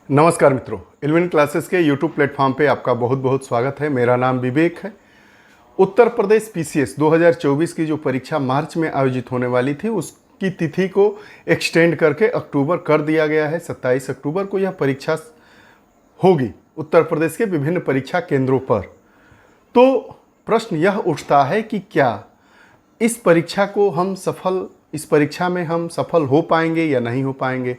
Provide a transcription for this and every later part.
नमस्कार मित्रों, eleven classes के यूट्यूब प्लेटफॉर्म पे आपका बहुत बहुत स्वागत है। मेरा नाम विवेक है। उत्तर प्रदेश पीसीएस 2024 की जो परीक्षा मार्च में आयोजित होने वाली थी उसकी तिथि को एक्सटेंड करके अक्टूबर कर दिया गया है। 27 अक्टूबर को यह परीक्षा होगी उत्तर प्रदेश के विभिन्न परीक्षा केंद्रों पर। तो प्रश्न यह उठता है कि क्या इस परीक्षा में हम सफल हो पाएंगे या नहीं हो पाएंगे।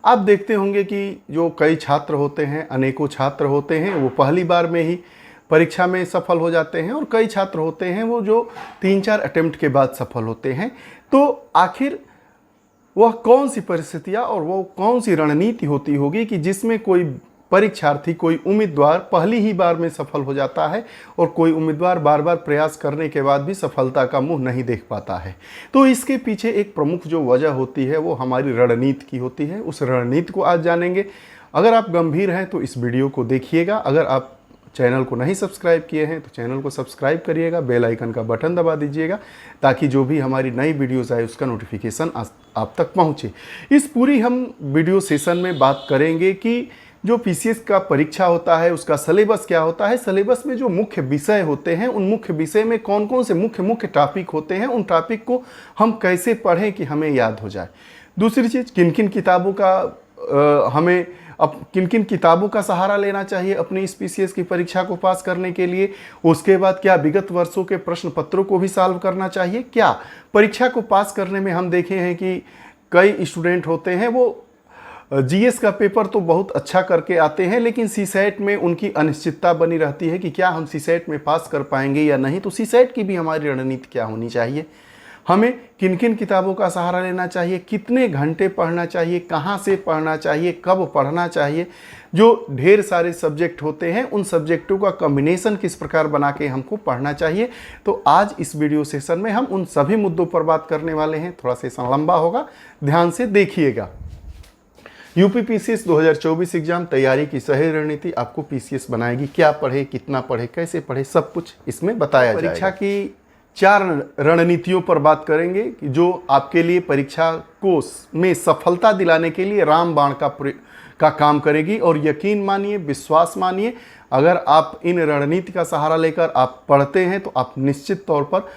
आप देखते होंगे कि जो कई छात्र होते हैं, अनेकों छात्र होते हैं, वो पहली बार में ही परीक्षा में सफल हो जाते हैं और कई छात्र होते हैं वो जो 3-4 अटेम्प्ट के बाद सफल होते हैं। तो आखिर वह कौन सी परिस्थितियाँ और वो कौन सी रणनीति होती होगी कि जिसमें कोई परीक्षार्थी, कोई उम्मीदवार पहली ही बार में सफल हो जाता है और कोई उम्मीदवार बार बार प्रयास करने के बाद भी सफलता का मुंह नहीं देख पाता है। तो इसके पीछे एक प्रमुख जो वजह होती है वो हमारी रणनीति की होती है। उस रणनीति को आज जानेंगे। अगर आप गंभीर हैं तो इस वीडियो को देखिएगा। अगर आप चैनल को नहीं सब्सक्राइब किए हैं तो चैनल को सब्सक्राइब करिएगा, बेल आइकन का बटन दबा दीजिएगा ताकि जो भी हमारी नई वीडियोज़ आए उसका नोटिफिकेशन आप तक पहुँचे। इस पूरी हम वीडियो सेशन में बात करेंगे कि जो पीसीएस का परीक्षा होता है उसका सिलेबस क्या होता है, सिलेबस में जो मुख्य विषय होते हैं उन मुख्य विषय में कौन कौन से मुख्य टॉपिक होते हैं, उन टॉपिक को हम कैसे पढ़ें कि हमें याद हो जाए। दूसरी चीज़, किन किन किताबों का सहारा लेना चाहिए अपनी इस पीसीएस की परीक्षा को पास करने के लिए। उसके बाद क्या विगत वर्षों के प्रश्न पत्रों को भी सॉल्व करना चाहिए। क्या परीक्षा को पास करने में हम देखे हैं कि कई स्टूडेंट होते हैं वो जीएस का पेपर तो बहुत अच्छा करके आते हैं लेकिन सीसेट में उनकी अनिश्चितता बनी रहती है कि क्या हम सीसेट में पास कर पाएंगे या नहीं। तो सीसेट की भी हमारी रणनीति क्या होनी चाहिए, हमें किन किन किताबों का सहारा लेना चाहिए, कितने घंटे पढ़ना चाहिए, कहाँ से पढ़ना चाहिए, कब पढ़ना चाहिए। जो ढेर सारे सब्जेक्ट होते हैं उन सब्जेक्टों का कॉम्बिनेशन किस प्रकार बना के हमको पढ़ना चाहिए। तो आज इस वीडियो सेशन में हम उन सभी मुद्दों पर बात करने वाले हैं। थोड़ा सेशन लंबा होगा, ध्यान से देखिएगा। यूपी पीसीएस 2024 एग्जाम तैयारी की सही रणनीति आपको पीसीएस बनाएगी। क्या पढ़े, कितना पढ़े, कैसे पढ़े, सब कुछ इसमें बताया जाएगा। परीक्षा की 4 रणनीतियों पर बात करेंगे कि जो आपके लिए परीक्षा को में सफलता दिलाने के लिए रामबाण का काम करेगी। और यकीन मानिए, विश्वास मानिए, अगर आप इन रणनीति का सहारा लेकर आप पढ़ते हैं तो आप निश्चित तौर पर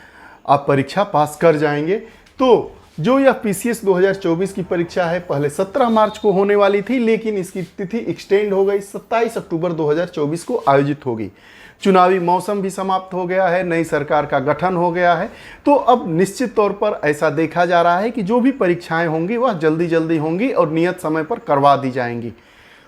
आप परीक्षा पास कर जाएंगे। तो जो यह पीसीएस 2024 की परीक्षा है पहले 17 मार्च को होने वाली थी लेकिन इसकी तिथि एक्सटेंड हो गई, 27 अक्टूबर 2024 को आयोजित होगी। चुनावी मौसम भी समाप्त हो गया है, नई सरकार का गठन हो गया है। तो अब निश्चित तौर पर ऐसा देखा जा रहा है कि जो भी परीक्षाएं होंगी वह जल्दी जल्दी होंगी और नियत समय पर करवा दी जाएंगी।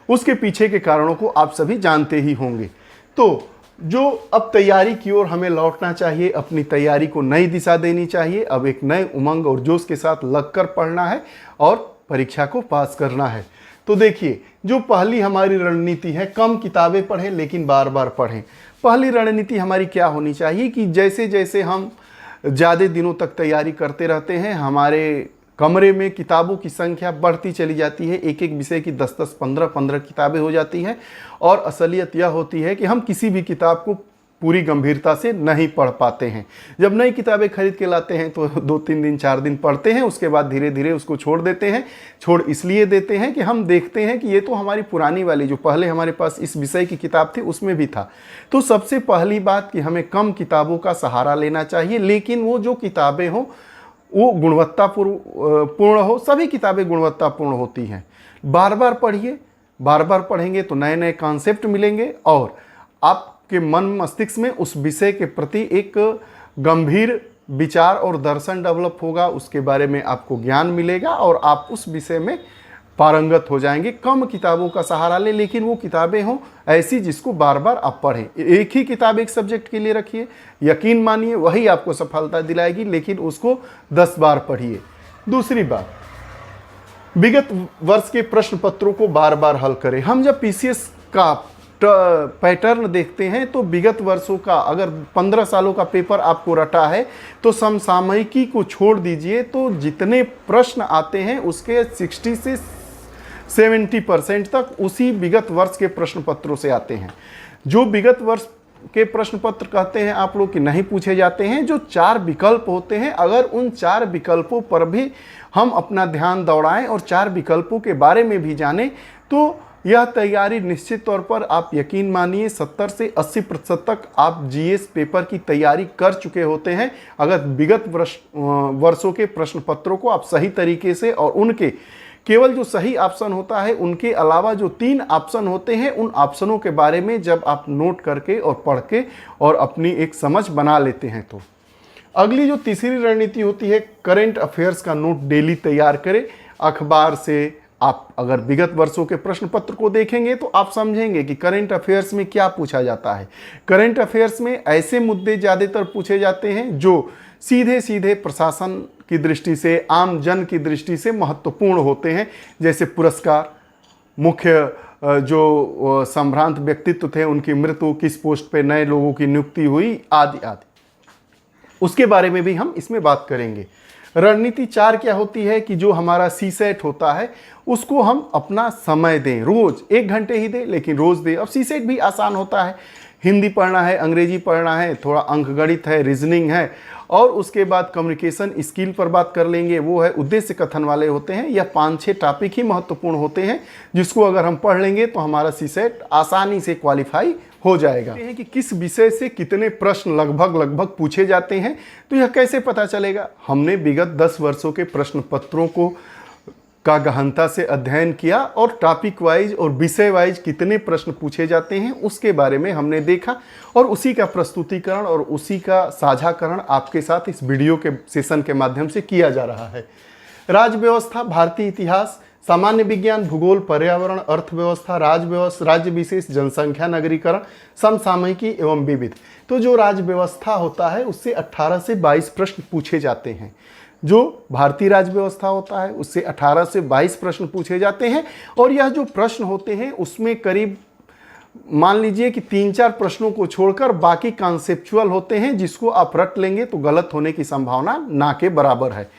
उसके पीछे के कारणों को आप सभी जानते ही होंगे। तो जो अब तैयारी की ओर हमें लौटना चाहिए, अपनी तैयारी को नई दिशा देनी चाहिए। अब एक नए उमंग और जोश के साथ लगकर पढ़ना है और परीक्षा को पास करना है। तो देखिए, जो पहली हमारी रणनीति है, कम किताबें पढ़ें लेकिन बार बार पढ़ें। पहली रणनीति हमारी क्या होनी चाहिए कि जैसे जैसे हम ज़्यादा दिनों तक तैयारी करते रहते हैं हमारे कमरे में किताबों की संख्या बढ़ती चली जाती है। एक एक विषय की 10-10, 15-15 किताबें हो जाती हैं। और असलियत यह होती है कि हम किसी भी किताब को पूरी गंभीरता से नहीं पढ़ पाते हैं। जब नई किताबें खरीद के लाते हैं तो 2-3 दिन 4 दिन पढ़ते हैं, उसके बाद धीरे धीरे उसको छोड़ देते हैं। छोड़ इसलिए देते हैं कि हम देखते हैं कि ये तो हमारी पुरानी वाली जो पहले हमारे पास इस विषय की किताब थी उसमें भी था। तो सबसे पहली बात कि हमें कम किताबों का सहारा लेना चाहिए लेकिन वो जो किताबें हों वो गुणवत्तापूर्ण हो। सभी किताबें गुणवत्तापूर्ण होती हैं। बार बार पढ़िए, बार बार पढ़ेंगे तो नए नए कॉन्सेप्ट मिलेंगे और आपके मन मस्तिष्क में उस विषय के प्रति एक गंभीर विचार और दर्शन डेवलप होगा। उसके बारे में आपको ज्ञान मिलेगा और आप उस विषय में पारंगत हो जाएंगे। कम किताबों का सहारा ले लेकिन वो किताबें हों ऐसी जिसको बार बार आप पढ़ें। एक ही किताब एक सब्जेक्ट के लिए रखिए, यकीन मानिए वही आपको सफलता दिलाएगी लेकिन उसको 10 बार पढ़िए। दूसरी बात, विगत वर्ष के प्रश्न पत्रों को बार बार हल करें। हम जब पीसीएस का पैटर्न देखते हैं तो विगत वर्षों का अगर 15 सालों का पेपर आपको रटा है तो समसामयिकी को छोड़ दीजिए तो जितने प्रश्न आते हैं उसके 60 से 70% तक उसी विगत वर्ष के प्रश्न पत्रों से आते हैं। जो विगत वर्ष के प्रश्न पत्र कहते हैं आप लोग कि नहीं पूछे जाते हैं, जो 4 विकल्प होते हैं, अगर उन 4 विकल्पों पर भी हम अपना ध्यान दौड़ाएं और 4 विकल्पों के बारे में भी जानें तो यह तैयारी निश्चित तौर पर आप यकीन मानिए 70 से 80% तक आप जीएस पेपर की तैयारी कर चुके होते हैं अगर विगत वर्षों के प्रश्न पत्रों को आप सही तरीके से और उनके केवल जो सही ऑप्शन होता है उनके अलावा जो 3 ऑप्शन होते हैं उन ऑप्शनों के बारे में जब आप नोट करके और पढ़ के और अपनी एक समझ बना लेते हैं। तो अगली जो तीसरी रणनीति होती है, करंट अफेयर्स का नोट डेली तैयार करें। अखबार से आप अगर विगत वर्षों के प्रश्न पत्र को देखेंगे तो आप समझेंगे कि करंट अफेयर्स में क्या पूछा जाता है। करंट अफेयर्स में ऐसे मुद्दे ज़्यादातर पूछे जाते हैं जो सीधे सीधे प्रशासन की दृष्टि से, आम जन की दृष्टि से महत्वपूर्ण होते हैं, जैसे पुरस्कार, मुख्य जो संभ्रांत व्यक्तित्व थे उनकी मृत्यु, किस पोस्ट पे नए लोगों की नियुक्ति हुई, आदि आदि। उसके बारे में भी हम इसमें बात करेंगे। रणनीति 4 क्या होती है कि जो हमारा सीसेट होता है उसको हम अपना समय दें, रोज 1 घंटे ही दें लेकिन रोज दें। अब सीसेट भी आसान होता है, हिंदी पढ़ना है, अंग्रेजी पढ़ना है, थोड़ा अंकगणित है, रीजनिंग है, और उसके बाद कम्युनिकेशन स्किल पर बात कर लेंगे, वो है उद्देश्य कथन वाले होते हैं। यह 5-6 टॉपिक ही महत्वपूर्ण होते हैं जिसको अगर हम पढ़ लेंगे तो हमारा सीसेट आसानी से क्वालिफाई हो जाएगा। कि किस विषय से कितने प्रश्न लगभग पूछे जाते हैं तो यह कैसे पता चलेगा। हमने विगत 10 वर्षों के प्रश्न पत्रों को का गहनता से अध्ययन किया और टॉपिक वाइज और विषय वाइज कितने प्रश्न पूछे जाते हैं उसके बारे में हमने देखा और उसी का प्रस्तुतिकरण और उसी का साझाकरण आपके साथ इस वीडियो के सेशन के माध्यम से किया जा रहा है। राज्य व्यवस्था, भारतीय इतिहास, सामान्य विज्ञान, भूगोल, पर्यावरण, अर्थव्यवस्था, राज्य विशेष, जनसंख्या, नगरीकरण, समसामयिकी एवं विविध। तो जो राज्य व्यवस्था होता है उससे 18 से 22 प्रश्न पूछे जाते हैं। जो भारतीय राज्य व्यवस्था होता है उससे 18 से 22 प्रश्न पूछे जाते हैं और यह जो प्रश्न होते हैं उसमें करीब मान लीजिए कि 3-4 प्रश्नों को छोड़कर बाकी कॉन्सेप्चुअल होते हैं जिसको आप रट लेंगे तो गलत होने की संभावना ना के बराबर है।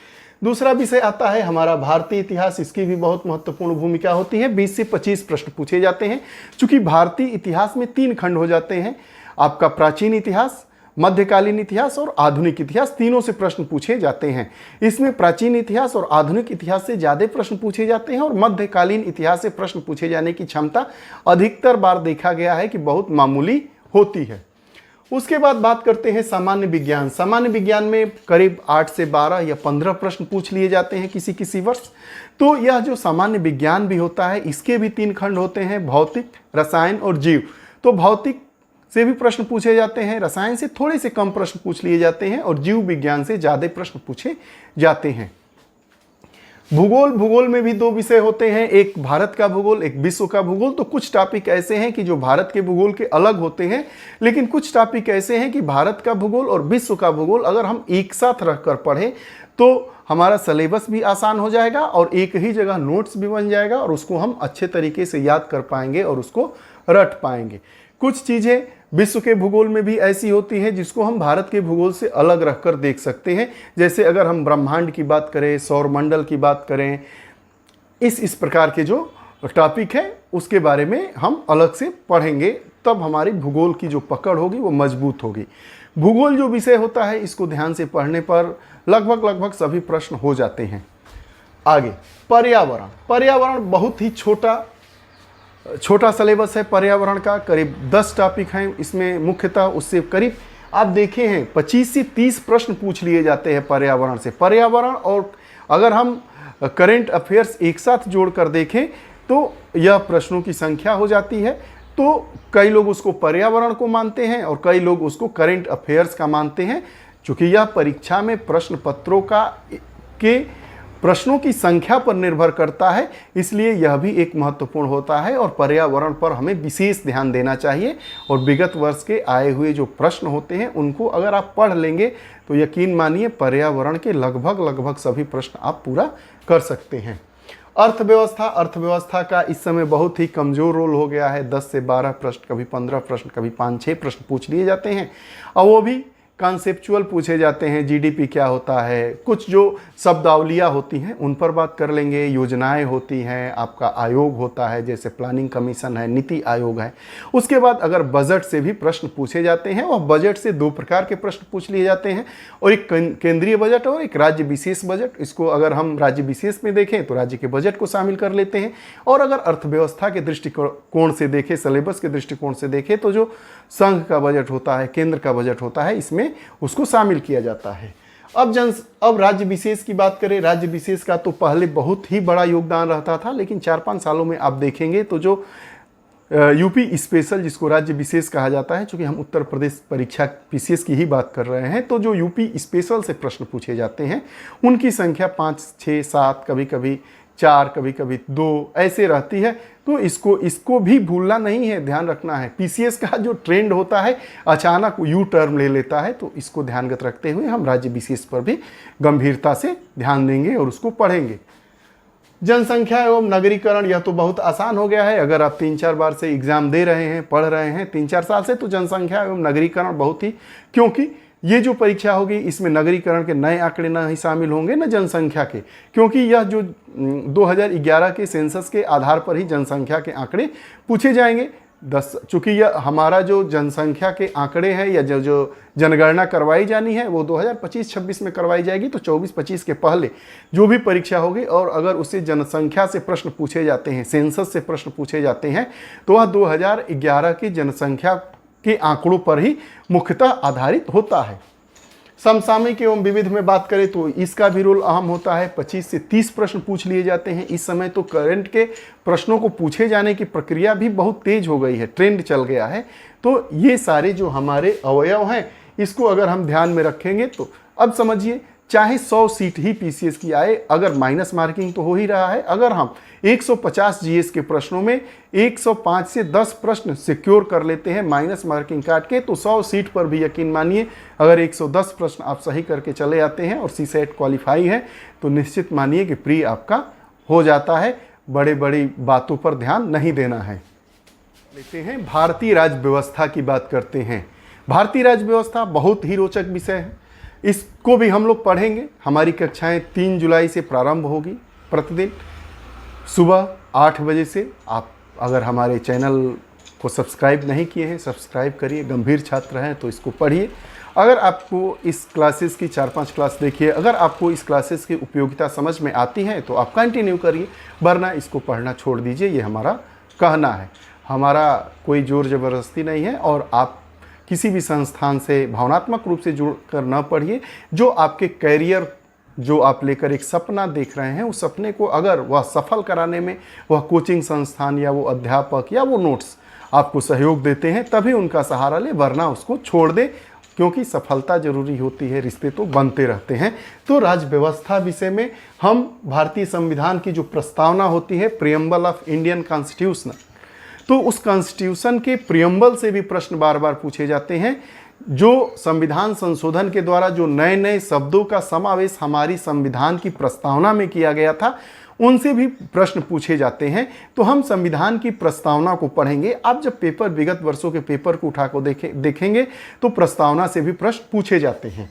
दूसरा विषय आता है हमारा भारतीय इतिहास। इसकी भी बहुत महत्वपूर्ण भूमिका होती है। 20 से 25 प्रश्न पूछे जाते हैं। चूंकि भारतीय इतिहास में 3 खंड हो जाते हैं, आपका प्राचीन इतिहास, मध्यकालीन इतिहास और आधुनिक इतिहास, तीनों से प्रश्न पूछे जाते हैं। इसमें प्राचीन इतिहास और आधुनिक इतिहास से ज़्यादा प्रश्न पूछे जाते हैं और मध्यकालीन इतिहास से प्रश्न पूछे जाने की क्षमता अधिकतर बार देखा गया है कि बहुत मामूली होती है। उसके बाद बात करते हैं सामान्य विज्ञान। सामान्य विज्ञान में करीब 8 से 12 या 15 प्रश्न पूछ लिए जाते हैं किसी वर्ष। तो यह जो सामान्य विज्ञान भी होता है इसके भी 3 खंड होते हैं, भौतिक, रसायन और जीव। तो भौतिक से भी प्रश्न पूछे जाते हैं, रसायन से थोड़े से कम प्रश्न पूछ लिए जाते हैं और जीव विज्ञान से ज़्यादा प्रश्न पूछे जाते हैं। भूगोल में भी 2 विषय होते हैं, एक भारत का भूगोल, एक विश्व का भूगोल। तो कुछ टॉपिक ऐसे हैं कि जो भारत के भूगोल के अलग होते हैं, लेकिन कुछ टॉपिक ऐसे हैं कि भारत का भूगोल और विश्व का भूगोल अगर हम एक साथ रखकर पढ़ें तो हमारा सिलेबस भी आसान हो जाएगा और एक ही जगह नोट्स भी बन जाएगा और उसको हम अच्छे तरीके से याद कर पाएंगे और उसको रट पाएंगे। कुछ चीज़ें विश्व के भूगोल में भी ऐसी होती हैं जिसको हम भारत के भूगोल से अलग रखकर देख सकते हैं। जैसे अगर हम ब्रह्मांड की बात करें, सौरमंडल की बात करें, इस प्रकार के जो टॉपिक है उसके बारे में हम अलग से पढ़ेंगे, तब हमारी भूगोल की जो पकड़ होगी वो मजबूत होगी। भूगोल जो विषय होता है इसको ध्यान से पढ़ने पर लगभग सभी प्रश्न हो जाते हैं। आगे पर्यावरण बहुत ही छोटा सिलेबस है पर्यावरण का, करीब 10 टॉपिक हैं इसमें मुख्यतः। उससे करीब आप देखे हैं 25 से 30 प्रश्न पूछ लिए जाते हैं पर्यावरण से। पर्यावरण और अगर हम करंट अफेयर्स एक साथ जोड़कर देखें तो यह प्रश्नों की संख्या हो जाती है। तो कई लोग उसको पर्यावरण को मानते हैं और कई लोग उसको करंट अफेयर्स का मानते हैं। चूँकि यह परीक्षा में प्रश्न पत्रों के प्रश्नों की संख्या पर निर्भर करता है, इसलिए यह भी एक महत्वपूर्ण होता है और पर्यावरण पर हमें विशेष ध्यान देना चाहिए। और विगत वर्ष के आए हुए जो प्रश्न होते हैं उनको अगर आप पढ़ लेंगे तो यकीन मानिए पर्यावरण के लगभग सभी प्रश्न आप पूरा कर सकते हैं। अर्थव्यवस्था का इस समय बहुत ही कमज़ोर रोल हो गया है। 10 से 12 प्रश्न, कभी 15 प्रश्न, कभी 5-6 प्रश्न पूछ लिए जाते हैं और वो भी कॉन्सेप्चुअल पूछे जाते हैं, जीडीपी क्या होता है, कुछ जो शब्दावलियाँ होती हैं उन पर बात कर लेंगे। योजनाएं होती हैं, आपका आयोग होता है जैसे प्लानिंग कमीशन है, नीति आयोग है। उसके बाद अगर बजट से भी प्रश्न पूछे जाते हैं और बजट से दो प्रकार के प्रश्न पूछ लिए जाते हैं, और एक केंद्रीय बजट और एक राज्य विशेष बजट। इसको अगर हम राज्य विशेष में देखें तो राज्य के बजट को शामिल कर लेते हैं, और अगर अर्थव्यवस्था के दृष्टिकोण से देखें, सिलेबस के दृष्टिकोण से देखें तो जो संघ का बजट होता है, केंद्र का बजट होता है, इसमें उसको शामिल किया जाता है। अब राज्य विशेष की बात करें, राज्य विशेष का तो पहले बहुत ही बड़ा योगदान रहता था, लेकिन 4-5 सालों में आप देखेंगे तो जो यूपी स्पेशल, जिसको राज्य विशेष कहा जाता है, चूंकि हम उत्तर प्रदेश परीक्षा पीसीएस की ही बात कर रहे हैं, तो जो यूपी स्पेशल से प्रश्न पूछे जाते हैं उनकी संख्या 5, 6, 7, कभी कभी 4, कभी कभी 2 ऐसे रहती है। तो इसको भी भूलना नहीं है, ध्यान रखना है। पीसीएस का जो ट्रेंड होता है अचानक यू टर्म ले लेता है, तो इसको ध्यानगत रखते हुए हम राज्य विशेष पर भी गंभीरता से ध्यान देंगे और उसको पढ़ेंगे। जनसंख्या एवं नगरीकरण, यह तो बहुत आसान हो गया है। अगर आप 3-4 बार से एग्जाम दे रहे हैं, पढ़ रहे हैं 3-4 साल से, तो जनसंख्या एवं नगरीकरण बहुत ही, क्योंकि ये जो परीक्षा होगी इसमें नगरीकरण के नए आंकड़े न ही शामिल होंगे न जनसंख्या के, क्योंकि यह जो 2011 के सेंसस के आधार पर ही जनसंख्या के आंकड़े पूछे जाएंगे। चूँकि यह हमारा जो जनसंख्या के आंकड़े हैं या जो जनगणना करवाई जानी है वो 2025-26 में करवाई जाएगी, तो 24-25 के पहले जो भी परीक्षा होगी और अगर उससे जनसंख्या से प्रश्न पूछे जाते हैं, सेंसस से प्रश्न पूछे जाते हैं, तो वह 2011 की जनसंख्या के आंकड़ों पर ही मुख्यतः आधारित होता है। समसामयिक एवं विविध में बात करें तो इसका भी रोल अहम होता है। 25 से 30 प्रश्न पूछ लिए जाते हैं। इस समय तो करंट के प्रश्नों को पूछे जाने की प्रक्रिया भी बहुत तेज हो गई है, ट्रेंड चल गया है। तो ये सारे जो हमारे अवयव हैं इसको अगर हम ध्यान में रखेंगे तो अब समझिए, चाहे 100 सीट ही पीसीएस की आए, अगर माइनस मार्किंग तो हो ही रहा है, अगर हम 150 जीएस के प्रश्नों में 105 से 10 प्रश्न सिक्योर कर लेते हैं माइनस मार्किंग काट के, तो 100 सीट पर भी यकीन मानिए अगर 110 प्रश्न आप सही करके चले आते हैं और सीसेट क्वालिफाई है तो निश्चित मानिए कि प्री आपका हो जाता है। बड़े बड़ी बातों पर ध्यान नहीं देना है। लेते हैं भारतीय राज्य व्यवस्था की बात करते हैं। भारतीय राज्य व्यवस्था बहुत ही रोचक विषय है, इसको भी हम लोग पढ़ेंगे। हमारी कक्षाएं 3 जुलाई से प्रारंभ होगी, प्रतिदिन सुबह 8 बजे से। आप अगर हमारे चैनल को सब्सक्राइब नहीं किए हैं, सब्सक्राइब करिए। गंभीर छात्र हैं तो इसको पढ़िए। अगर आपको इस क्लासेस की 4-5 क्लास देखिए, अगर आपको इस क्लासेस की उपयोगिता समझ में आती है तो आप कंटिन्यू करिए, वरना इसको पढ़ना छोड़ दीजिए। ये हमारा कहना है, हमारा कोई जोर ज़बरदस्ती नहीं है। और आप किसी भी संस्थान से भावनात्मक रूप से जुड़ कर न पढ़िए। जो आपके कैरियर, जो आप लेकर एक सपना देख रहे हैं, उस सपने को अगर वह सफल कराने में वह कोचिंग संस्थान या वो अध्यापक या वो नोट्स आपको सहयोग देते हैं, तभी उनका सहारा ले, वरना उसको छोड़ दे, क्योंकि सफलता जरूरी होती है, रिश्ते तो बनते रहते हैं। तो राज्य व्यवस्था विषय में हम भारतीय संविधान की जो प्रस्तावना होती है, प्रियम्बल ऑफ इंडियन कॉन्स्टिट्यूशन, तो उस कॉन्स्टिट्यूशन के प्रियम्बल से भी प्रश्न बार बार पूछे जाते हैं। जो संविधान संशोधन के द्वारा जो नए नए शब्दों का समावेश हमारी संविधान की प्रस्तावना में किया गया था, उनसे भी प्रश्न पूछे जाते हैं। तो हम संविधान की प्रस्तावना को पढ़ेंगे। आप जब पेपर, विगत वर्षों के पेपर को उठा को देखेंगे तो प्रस्तावना से भी प्रश्न पूछे जाते हैं।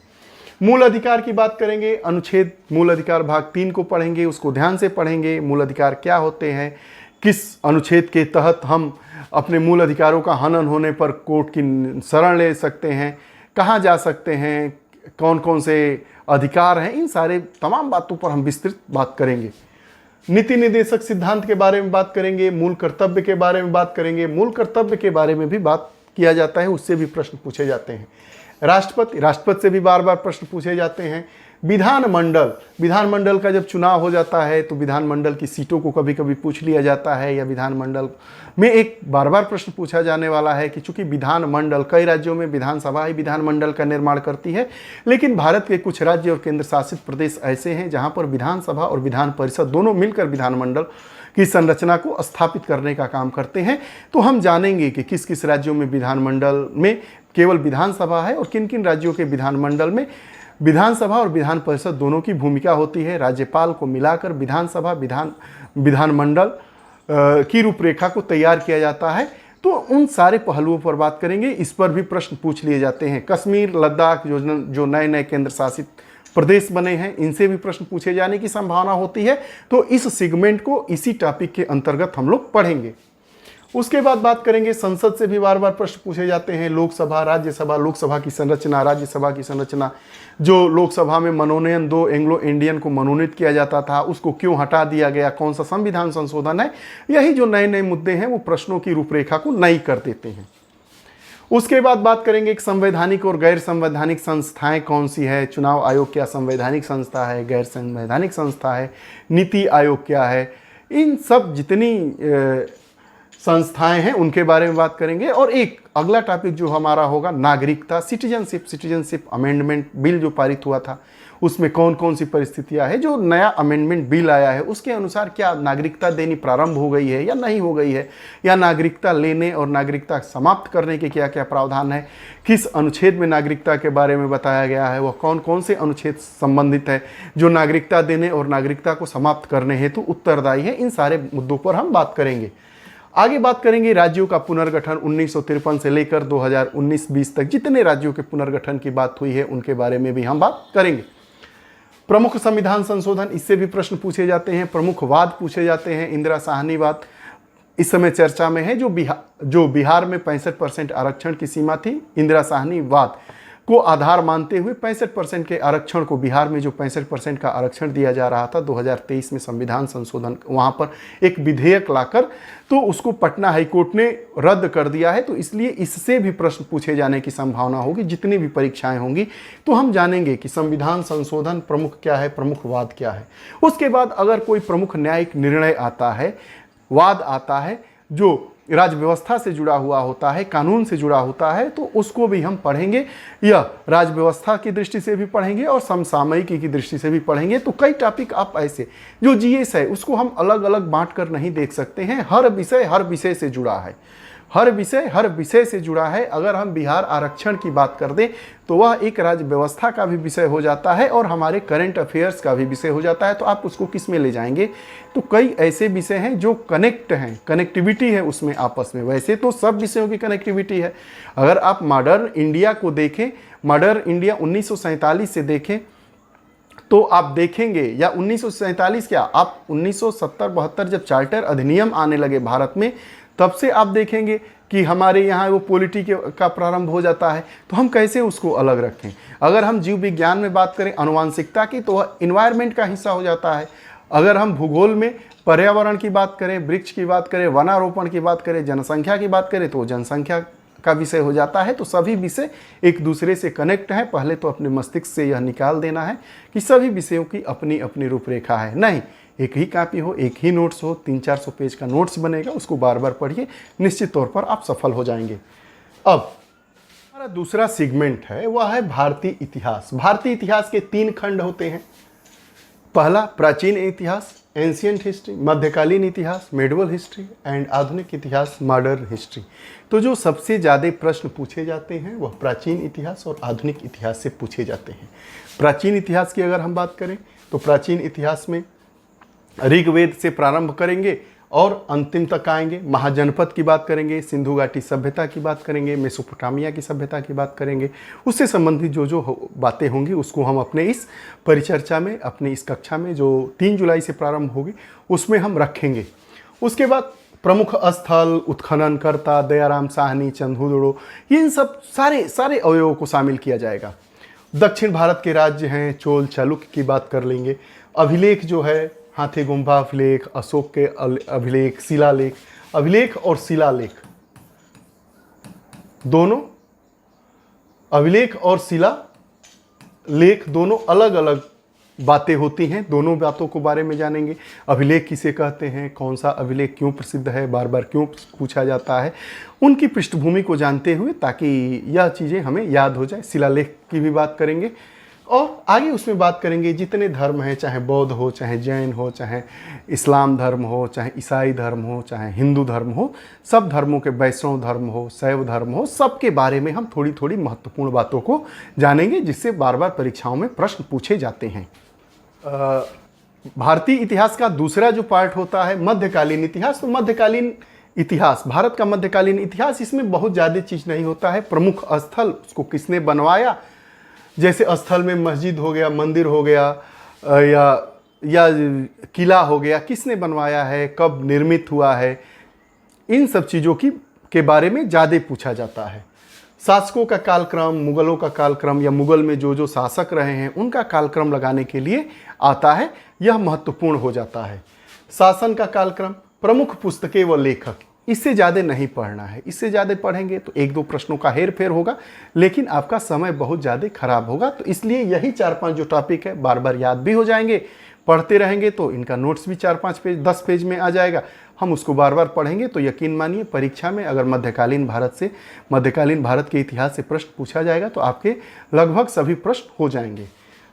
मूल अधिकार की बात करेंगे, अनुच्छेद मूल अधिकार भाग 3 को पढ़ेंगे, उसको ध्यान से पढ़ेंगे। मूल अधिकार क्या होते हैं, किस अनुच्छेद के तहत हम अपने मूल अधिकारों का हनन होने पर कोर्ट की शरण ले सकते हैं, कहाँ जा सकते हैं, कौन कौन से अधिकार हैं, इन सारे तमाम बातों पर हम विस्तृत बात करेंगे। नीति निर्देशक सिद्धांत के बारे में बात करेंगे, मूल कर्तव्य के बारे में बात करेंगे। मूल कर्तव्य के बारे में भी बात किया जाता है, उससे भी प्रश्न पूछे जाते हैं। राष्ट्रपति से भी बार बार प्रश्न पूछे जाते हैं। विधानमंडल का जब चुनाव हो जाता है तो विधानमंडल की सीटों को कभी कभी पूछ लिया जाता है, या विधानमंडल में एक बार बार प्रश्न पूछा जाने वाला है कि चूंकि विधानमंडल, कई राज्यों में विधानसभा ही विधानमंडल का निर्माण करती है, लेकिन भारत के कुछ राज्य और केंद्र शासित प्रदेश ऐसे हैं जहां पर विधानसभा और विधान परिषद दोनों मिलकर विधानमंडल की संरचना को स्थापित करने का काम करते हैं। तो हम जानेंगे कि किस किस राज्यों में विधानमंडल में केवल विधानसभा है और किन किन राज्यों के विधानमंडल में विधानसभा और विधान परिषद दोनों की भूमिका होती है। राज्यपाल को मिलाकर विधानसभा विधानमंडल की रूपरेखा को तैयार किया जाता है। तो उन सारे पहलुओं पर बात करेंगे। इस पर भी प्रश्न पूछ लिए जाते हैं। कश्मीर, लद्दाख जो नए नए केंद्र शासित प्रदेश बने हैं, इनसे भी प्रश्न पूछे जाने की संभावना होती है। तो इस सेगमेंट को इसी टॉपिक के अंतर्गत हम लोग पढ़ेंगे। उसके बाद बात करेंगे संसद से भी बार बार प्रश्न पूछे जाते हैं। लोकसभा, राज्यसभा, लोकसभा की संरचना, राज्यसभा की संरचना, जो लोकसभा में मनोनयन 2 एंग्लो इंडियन को मनोनीत किया जाता था, उसको क्यों हटा दिया गया, कौन सा संविधान संशोधन है, यही जो नए नए मुद्दे हैं वो प्रश्नों की रूपरेखा को नई कर देते हैं। उसके बाद बात करेंगे एक संवैधानिक और गैर संवैधानिक संस्थाएं कौन सी है। चुनाव आयोग क्या संवैधानिक संस्था है, गैर संवैधानिक संस्था है, नीति आयोग क्या है, इन सब जितनी संस्थाएं हैं उनके बारे में बात करेंगे। और एक अगला टॉपिक जो हमारा होगा नागरिकता, सिटीजनशिप अमेंडमेंट बिल जो पारित हुआ था, उसमें कौन कौन सी परिस्थितियां हैं। जो नया अमेंडमेंट बिल आया है उसके अनुसार क्या नागरिकता देनी प्रारंभ हो गई है या नहीं हो गई है, या नागरिकता लेने और नागरिकता समाप्त करने के क्या क्या प्रावधान है, किस अनुच्छेद में नागरिकता के बारे में बताया गया है, वह कौन कौन से अनुच्छेद संबंधित है जो नागरिकता देने और नागरिकता को समाप्त करने हेतु उत्तरदायी है। इन सारे मुद्दों पर हम बात करेंगे। आगे बात करेंगे राज्यों का पुनर्गठन। 1953 से लेकर 2019-20 तक जितने राज्यों के पुनर्गठन की बात हुई है उनके बारे में भी हम बात करेंगे। प्रमुख संविधान संशोधन, इससे भी प्रश्न पूछे जाते हैं। प्रमुख वाद पूछे जाते हैं। इंदिरा साहनी वाद इस समय चर्चा में है। जो बिहार में 65% आरक्षण की सीमा थी, इंदिरा साहनी वाद को आधार मानते हुए 65% के आरक्षण को, बिहार में जो 65% का आरक्षण दिया जा रहा था, 2023 में संविधान संशोधन वहाँ पर एक विधेयक लाकर तो उसको पटना हाईकोर्ट ने रद्द कर दिया है। तो इसलिए इससे भी प्रश्न पूछे जाने की संभावना होगी। जितनी भी परीक्षाएं होंगी तो हम जानेंगे कि संविधान संशोधन प्रमुख क्या है, प्रमुख वाद क्या है। उसके बाद अगर कोई प्रमुख न्यायिक निर्णय आता है, वाद आता है जो राज व्यवस्था से जुड़ा हुआ होता है, कानून से जुड़ा होता है, तो उसको भी हम पढ़ेंगे। यह राज व्यवस्था की दृष्टि से भी पढ़ेंगे और समसामयिकी की दृष्टि से भी पढ़ेंगे। तो कई टॉपिक आप ऐसे, जो जीएस है उसको हम अलग अलग बांट कर नहीं देख सकते हैं। हर विषय से जुड़ा है, हर विषय से जुड़ा है। अगर हम बिहार आरक्षण की बात कर दें तो वह एक राज्य व्यवस्था का भी विषय हो जाता है और हमारे करंट अफेयर्स का भी विषय हो जाता है। तो आप उसको किस में ले जाएंगे? तो कई ऐसे विषय हैं जो कनेक्ट हैं, कनेक्टिविटी है उसमें आपस में। वैसे तो सब विषयों की कनेक्टिविटी है। अगर आप मॉडर्न इंडिया को देखें, मॉडर्न इंडिया 1947 से देखें तो आप देखेंगे, या 1947 क्या, आप 1970-72 जब चार्टर अधिनियम आने लगे भारत में, तब से आप देखेंगे कि हमारे यहाँ वो पॉलिटी का प्रारंभ हो जाता है। तो हम कैसे उसको अलग रखें? अगर हम जीव विज्ञान में बात करें आनुवांशिकता की, तो वह इन्वायरमेंट का हिस्सा हो जाता है। अगर हम भूगोल में पर्यावरण की बात करें, वृक्ष की बात करें, वनारोपण की बात करें, जनसंख्या की बात करें, तो जनसंख्या का विषय हो जाता है। तो सभी विषय एक दूसरे से कनेक्ट हैं। पहले तो अपने मस्तिष्क से यह निकाल देना है कि सभी विषयों की अपनी अपनी रूपरेखा है। नहीं, एक ही कॉपी हो, एक ही नोट्स हो, 300-400 पेज का नोट्स बनेगा, उसको बार बार पढ़िए, निश्चित तौर पर आप सफल हो जाएंगे। अब हमारा दूसरा सेगमेंट है, वह है भारतीय इतिहास। भारतीय इतिहास के 3 खंड होते हैं। पहला प्राचीन इतिहास, एंशियंट हिस्ट्री, मध्यकालीन इतिहास, मेडिवल हिस्ट्री, एंड आधुनिक इतिहास, मॉडर्न हिस्ट्री। तो जो सबसे ज़्यादा प्रश्न पूछे जाते हैं वह प्राचीन इतिहास और आधुनिक इतिहास से पूछे जाते हैं। प्राचीन इतिहास की अगर हम बात करें तो प्राचीन इतिहास में ऋग्वेद से प्रारंभ करेंगे और अंतिम तक आएंगे। महाजनपद की बात करेंगे, सिंधु घाटी सभ्यता की बात करेंगे, मेसोपोटामिया की सभ्यता की बात करेंगे। उससे संबंधित जो बातें होंगी उसको हम अपने इस परिचर्चा में, अपनी इस कक्षा में जो 3 जुलाई से प्रारंभ होगी उसमें हम रखेंगे। उसके बाद प्रमुख स्थल, उत्खननकर्ता, दयाराम साहनी, चंद्रहूडो, इन सब सारे अवयवों को शामिल किया जाएगा। दक्षिण भारत के राज्य हैं, चोल चालुक्य की बात कर लेंगे। अभिलेख जो है, हाथी गुम्फा अभिलेख, अशोक के अभिलेख, शिलालेख, अभिलेख और शिलालेख दोनों, अभिलेख और शिलालेख दोनों अलग अलग बातें होती हैं। दोनों बातों को बारे में जानेंगे। अभिलेख किसे कहते हैं, कौन सा अभिलेख क्यों प्रसिद्ध है, बार बार क्यों पूछा जाता है, उनकी पृष्ठभूमि को जानते हुए, ताकि यह चीज़ें हमें याद हो जाए। शिलालेख की भी बात करेंगे और आगे उसमें बात करेंगे जितने धर्म हैं, चाहे बौद्ध हो, चाहे जैन हो, चाहे इस्लाम धर्म हो, चाहे ईसाई धर्म हो, चाहे हिंदू धर्म हो, सब धर्मों के, वैष्णव धर्म हो, शैव धर्म हो, सबके बारे में हम थोड़ी थोड़ी महत्वपूर्ण बातों को जानेंगे, जिससे बार बार परीक्षाओं में प्रश्न पूछे जाते हैं। भारतीय इतिहास का दूसरा जो पार्ट होता है मध्यकालीन इतिहास। तो मध्यकालीन इतिहास, भारत का मध्यकालीन इतिहास, इसमें बहुत ज़्यादा चीज़ नहीं होता है। प्रमुख स्थल, उसको किसने बनवाया, जैसे स्थल में मस्जिद हो गया, मंदिर हो गया, या किला हो गया, किसने बनवाया है, कब निर्मित हुआ है, इन सब चीज़ों के बारे में ज़्यादा पूछा जाता है। शासकों का कालक्रम, मुगलों का कालक्रम, या मुगल में जो जो शासक रहे हैं उनका कालक्रम लगाने के लिए आता है, यह महत्वपूर्ण हो जाता है। शासन का कालक्रम, प्रमुख पुस्तकें व लेखक, इससे ज़्यादा नहीं पढ़ना है। इससे ज़्यादा पढ़ेंगे तो एक दो प्रश्नों का हेर फेर होगा, लेकिन आपका समय बहुत ज़्यादा खराब होगा। तो इसलिए यही 4-5 जो टॉपिक है बार बार याद भी हो जाएंगे, पढ़ते रहेंगे तो इनका नोट्स भी 4-5 पेज 10 पेज में आ जाएगा। हम उसको बार बार पढ़ेंगे तो यकीन मानिए परीक्षा में अगर मध्यकालीन भारत के इतिहास से प्रश्न पूछा जाएगा तो आपके लगभग सभी प्रश्न हो जाएंगे।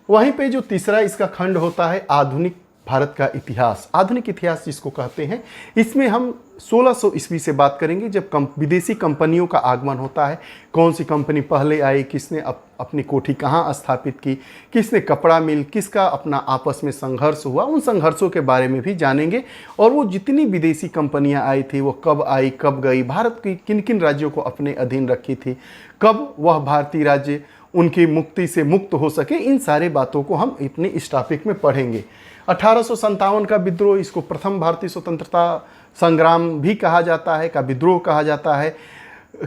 वहीं पे जो तीसरा इसका खंड होता है आधुनिक भारत का इतिहास, आधुनिक इतिहास जिसको कहते हैं, इसमें हम 1600 ईस्वी से बात करेंगे, जब विदेशी कंपनियों का आगमन होता है। कौन सी कंपनी पहले आई, किसने अपनी कोठी कहाँ स्थापित की, किसने कपड़ा मिल, किसका अपना आपस में संघर्ष हुआ, उन संघर्षों के बारे में भी जानेंगे। और वो जितनी विदेशी कंपनियां आई थी वो कब आई, कब गई, भारत की किन किन राज्यों को अपने अधीन रखी थी, कब वह भारतीय राज्य उनकी मुक्ति से मुक्त हो सके, इन सारे बातों को हम इतने इस टॉपिक में पढ़ेंगे। 1857 का विद्रोह, इसको प्रथम भारतीय स्वतंत्रता संग्राम भी कहा जाता है, का विद्रोह कहा जाता है।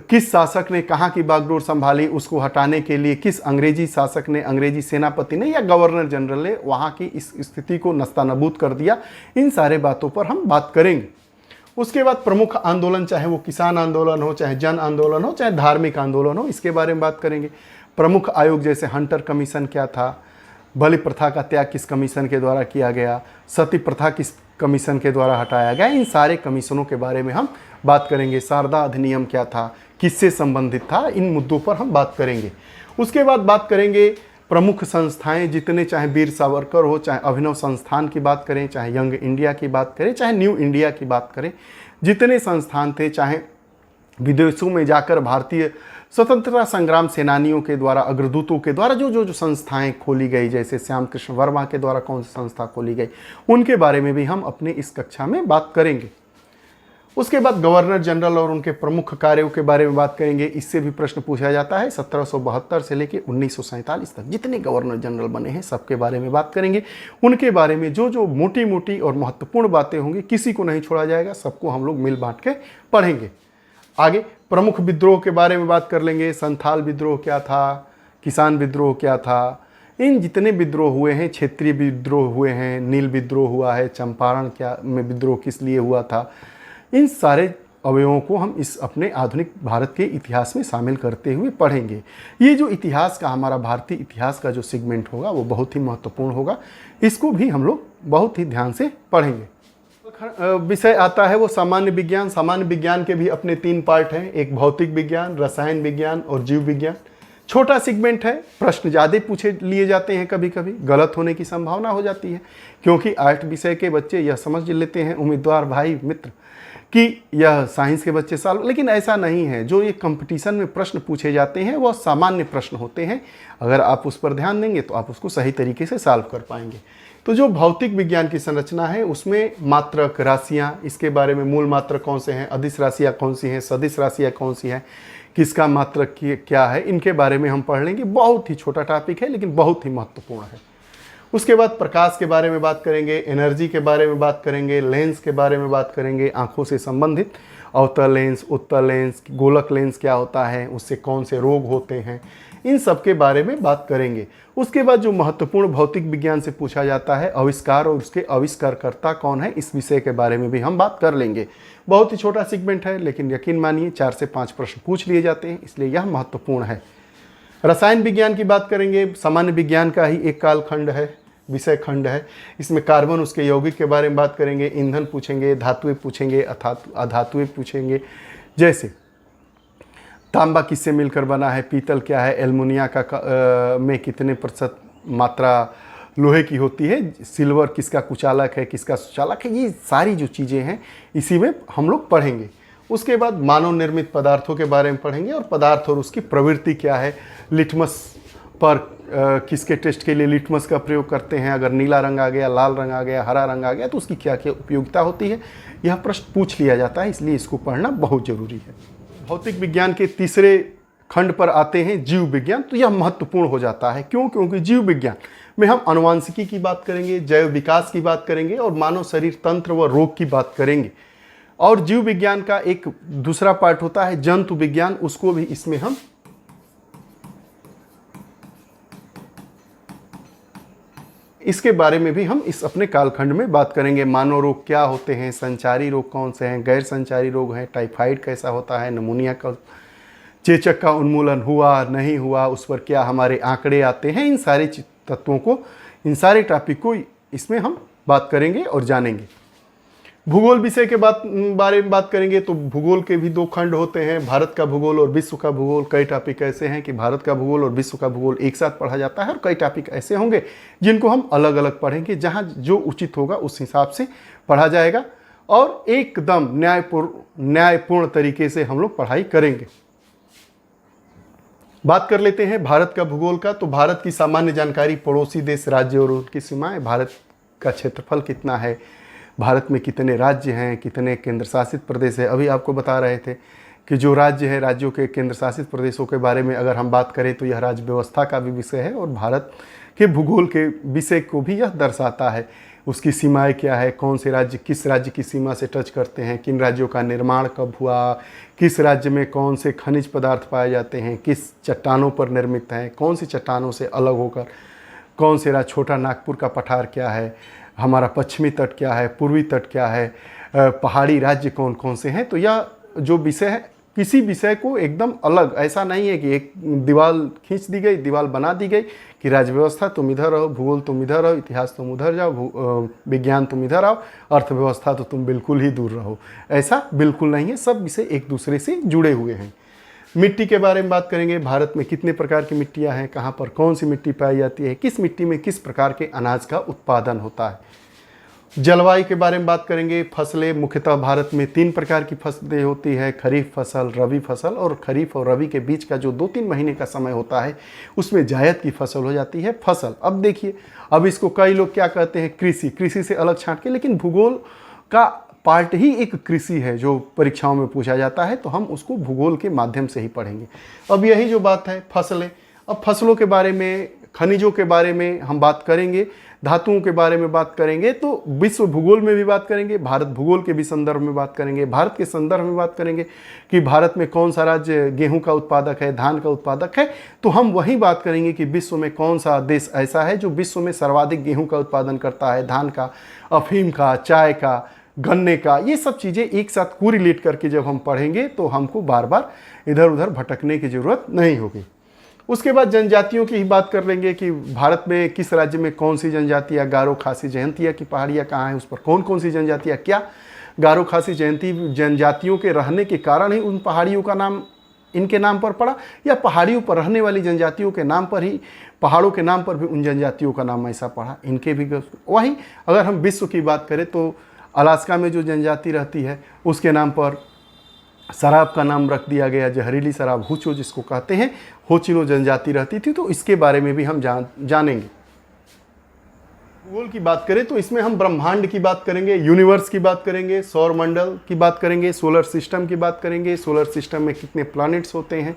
किस शासक ने कहाँ की बागडोर संभाली, उसको हटाने के लिए किस अंग्रेजी शासक ने, अंग्रेजी सेनापति ने या गवर्नर जनरल ने वहाँ की इस स्थिति को नस्तानाबूद कर दिया, इन सारे बातों पर हम बात करेंगे। उसके बाद प्रमुख आंदोलन, चाहे वो किसान आंदोलन हो, चाहे जन आंदोलन हो, चाहे धार्मिक आंदोलन हो, इसके बारे में बात करेंगे। प्रमुख आयोग जैसे हंटर कमीशन क्या था, बलि प्रथा का त्याग किस कमीशन के द्वारा किया गया, सती प्रथा किस कमीशन के द्वारा हटाया गया, इन सारे कमीशनों के बारे में हम बात करेंगे। शारदा अधिनियम क्या था, किससे संबंधित था, इन मुद्दों पर हम बात करेंगे। उसके बाद बात करेंगे प्रमुख संस्थाएं, जितने, चाहे वीर सावरकर हो, चाहे अभिनव संस्थान की बात करें, चाहे यंग इंडिया की बात करें, चाहे न्यू इंडिया की बात करें, जितने संस्थान थे, चाहे विदेशों में जाकर भारतीय स्वतंत्रता संग्राम सेनानियों के द्वारा, अग्रदूतों के द्वारा जो संस्थाएं खोली गई, जैसे श्याम कृष्ण वर्मा के द्वारा कौन सी संस्था खोली गई, उनके बारे में भी हम अपने इस कक्षा में बात करेंगे। उसके बाद गवर्नर जनरल और उनके प्रमुख कार्यों के बारे में बात करेंगे। इससे भी प्रश्न पूछा जाता है। 1772 से लेकर 1947 तक जितने गवर्नर जनरल बने हैं सबके बारे में बात करेंगे। उनके बारे में जो मोटी मोटी और महत्वपूर्ण बातें होंगी, किसी को नहीं छोड़ा जाएगा, सबको हम लोग मिल बांट के पढ़ेंगे। आगे प्रमुख विद्रोह के बारे में बात कर लेंगे। संथाल विद्रोह क्या था, किसान विद्रोह क्या था, इन जितने विद्रोह हुए हैं, क्षेत्रीय विद्रोह हुए हैं, नील विद्रोह हुआ है, चंपारण क्या में विद्रोह किस लिए हुआ था, इन सारे अवयवों को हम इस अपने आधुनिक भारत के इतिहास में शामिल करते हुए पढ़ेंगे। ये जो इतिहास का, हमारा भारतीय इतिहास का जो सेगमेंट होगा वो बहुत ही महत्वपूर्ण होगा। इसको भी हम लोग बहुत ही ध्यान से पढ़ेंगे। विषय आता है वो सामान्य विज्ञान। सामान्य विज्ञान के भी अपने 3 पार्ट हैं, एक भौतिक विज्ञान, रसायन विज्ञान और जीव विज्ञान। छोटा सेगमेंट है, प्रश्न ज़्यादा पूछे लिए जाते हैं, कभी कभी गलत होने की संभावना हो जाती है, क्योंकि आर्ट विषय के बच्चे यह समझ लेते हैं, उम्मीदवार भाई मित्र, कि यह साइंस के बच्चे सॉल्व, लेकिन ऐसा नहीं है। जो ये कंपटीशन में प्रश्न पूछे जाते हैं वह सामान्य प्रश्न होते हैं। अगर आप उस पर ध्यान देंगे तो आप उसको सही तरीके से सॉल्व कर पाएंगे। तो जो भौतिक विज्ञान की संरचना है उसमें मात्रक, राशियाँ, इसके बारे में मूल मात्रक कौन से हैं, अदिश राशियाँ कौन सी हैं, सदिश राशियाँ कौन सी हैं, किसका मात्रक क्या है, इनके बारे में हम पढ़ लेंगे। बहुत ही छोटा टॉपिक है लेकिन बहुत ही महत्वपूर्ण है। उसके बाद प्रकाश के बारे में बात करेंगे, एनर्जी के बारे में बात करेंगे, लेंस के बारे में बात करेंगे, आँखों से संबंधित अवतल लेंस, उत्तल लेंस, गोलक लेंस क्या होता है, उससे कौन से रोग होते हैं, इन सब के बारे में बात करेंगे। उसके बाद जो महत्वपूर्ण भौतिक विज्ञान से पूछा जाता है, आविष्कार और उसके आविष्कारकर्ता कौन है, इस विषय के बारे में भी हम बात कर लेंगे। बहुत ही छोटा सेगमेंट है लेकिन यकीन मानिए 4 से 5 प्रश्न पूछ लिए जाते हैं, इसलिए यह महत्वपूर्ण है। रसायन विज्ञान की बात करेंगे, सामान्य विज्ञान का ही एक काल खंड है, विषय खंड है। इसमें कार्बन, उसके यौगिक के बारे में बात करेंगे, ईंधन पूछेंगे, धातुएं पूछेंगे, अधातुएं पूछेंगे, जैसे तांबा किससे मिलकर बना है, पीतल क्या है, एल्युमिनिया का में कितने प्रतिशत मात्रा लोहे की होती है, सिल्वर किसका कुचालक है, किसका सुचालक है, ये सारी जो चीज़ें हैं इसी में हम लोग पढ़ेंगे। उसके बाद मानव निर्मित पदार्थों के बारे में पढ़ेंगे और पदार्थ और उसकी प्रवृत्ति क्या है, लिटमस पर किसके टेस्ट के लिए लिटमस का प्रयोग करते हैं, अगर नीला रंग आ गया, लाल रंग आ गया, हरा रंग आ गया तो उसकी क्या क्या उपयोगिता होती है, यह प्रश्न पूछ लिया जाता है, इसलिए इसको पढ़ना बहुत जरूरी है। भौतिक विज्ञान के तीसरे खंड पर आते हैं जीव विज्ञान। तो यह महत्वपूर्ण हो जाता है, क्यों? क्योंकि जीव विज्ञान में हम आनुवांशिकी की बात करेंगे, जैव विकास की बात करेंगे और मानव शरीर तंत्र व रोग की बात करेंगे। और जीव विज्ञान का एक दूसरा पार्ट होता है जंतु विज्ञान, उसको भी इसमें हम इसके बारे में भी हम इस अपने कालखंड में बात करेंगे। मानव रोग क्या होते हैं, संचारी रोग कौन से हैं, गैर संचारी रोग हैं, टाइफाइड कैसा होता है, निमोनिया का, चेचक का उन्मूलन हुआ नहीं हुआ, उस पर क्या हमारे आंकड़े आते हैं, इन सारे तत्वों को, इन सारे टॉपिक को इसमें हम बात करेंगे और जानेंगे। भूगोल विषय के बारे में बात करेंगे तो भूगोल के भी 2 खंड होते हैं, भारत का भूगोल और विश्व का भूगोल। कई टॉपिक ऐसे हैं कि भारत का भूगोल और विश्व का भूगोल एक साथ पढ़ा जाता है और कई टॉपिक ऐसे होंगे जिनको हम अलग अलग पढ़ेंगे, जहाँ जो उचित होगा उस हिसाब से पढ़ा जाएगा और एकदम न्यायपूर्ण तरीके से हम लोग पढ़ाई करेंगे। बात कर लेते हैं भारत का भूगोल का। तो भारत की सामान्य जानकारी, पड़ोसी देश, राज्य और उनकी सीमाएं, भारत का क्षेत्रफल कितना है, भारत में कितने राज्य हैं, कितने केंद्र शासित प्रदेश है। अभी आपको बता रहे थे कि जो राज्य है, राज्यों के केंद्र शासित प्रदेशों के बारे में अगर हम बात करें तो यह राज्य व्यवस्था का भी विषय है और भारत के भूगोल के विषय को भी यह दर्शाता है। उसकी सीमाएं क्या है, कौन से राज्य किस राज्य की सीमा से टच करते हैं, किन राज्यों का निर्माण कब हुआ, किस राज्य में कौन से खनिज पदार्थ पाए जाते हैं, किस चट्टानों पर निर्मित हैं, कौन सी चट्टानों से अलग होकर कौन से राज्य, छोटा नागपुर का पठार क्या है, हमारा पश्चिमी तट क्या है, पूर्वी तट क्या है, पहाड़ी राज्य कौन कौन से हैं। तो यह जो विषय है, किसी विषय को एकदम अलग, ऐसा नहीं है कि एक दीवार खींच दी गई, दीवार बना दी गई कि राज्य व्यवस्था तुम इधर रहो, भूगोल तुम इधर रहो, इतिहास तुम उधर जाओ, विज्ञान तुम इधर आओ, अर्थव्यवस्था तो तुम बिल्कुल ही दूर रहो। ऐसा बिल्कुल नहीं है, सब विषय एक दूसरे से जुड़े हुए हैं। मिट्टी के बारे में बात करेंगे, भारत में कितने प्रकार की मिट्टियाँ हैं, कहाँ पर कौन सी मिट्टी पाई जाती है, किस मिट्टी में किस प्रकार के अनाज का उत्पादन होता है। जलवायु के बारे में बात करेंगे, फसलें, मुख्यतः भारत में 3 प्रकार की फसलें होती है, खरीफ फसल, रबी फसल, और खरीफ और रबी के बीच का जो 2-3 महीने का समय होता है उसमें जायद की फसल हो जाती है फसल। अब देखिए, अब इसको कई लोग क्या कहते हैं, कृषि, कृषि से अलग छांट के, लेकिन भूगोल का पार्ट ही एक कृषि है जो परीक्षाओं में पूछा जाता है, तो हम उसको भूगोल के माध्यम से ही पढ़ेंगे। अब यही जो बात है फसलें, अब फसलों के बारे में, खनिजों के बारे में हम बात करेंगे, धातुओं के बारे में बात करेंगे, तो विश्व भूगोल में भी बात करेंगे, भारत भूगोल के भी संदर्भ में बात करेंगे, भारत के संदर्भ में बात करेंगे कि भारत में कौन सा राज्य गेहूं का उत्पादक है, धान का उत्पादक है, तो हम वही बात करेंगे कि विश्व में कौन सा देश ऐसा है जो विश्व में सर्वाधिक गेहूं का उत्पादन करता है, धान का, अफीम का, चाय का, गन्ने का। ये सब चीज़ें एक साथ कोरिलेट करके जब हम पढ़ेंगे तो हमको बार बार इधर उधर भटकने की ज़रूरत नहीं होगी। उसके बाद जनजातियों की ही बात कर लेंगे कि भारत में किस राज्य में कौन सी जनजातियाँ, गारो, खासी, जयंतिया की पहाड़ियाँ कहाँ हैं, उस पर कौन कौन सी जनजातियाँ, क्या गारो, खासी, जयंती जनजातियों के रहने के कारण ही उन पहाड़ियों का नाम इनके नाम पर पड़ा, या पहाड़ियों पर रहने वाली जनजातियों के नाम पर ही, पहाड़ों के नाम पर भी उन जनजातियों का नाम ऐसा पड़ा, इनके भी। वहीं अगर हम विश्व की बात करें तो अलास्का में जो जनजाति रहती है उसके नाम पर शराब का नाम रख दिया गया, जहरीली शराब, हुचो जिसको कहते हैं, होचिनो जनजाति रहती थी, तो इसके बारे में भी हम जानेंगे। भूगोल की बात करें तो इसमें हम ब्रह्मांड की बात करेंगे, यूनिवर्स की बात करेंगे, सौर मंडल की बात करेंगे, सोलर सिस्टम की बात करेंगे, सोलर सिस्टम में कितने प्लैनेट्स होते हैं,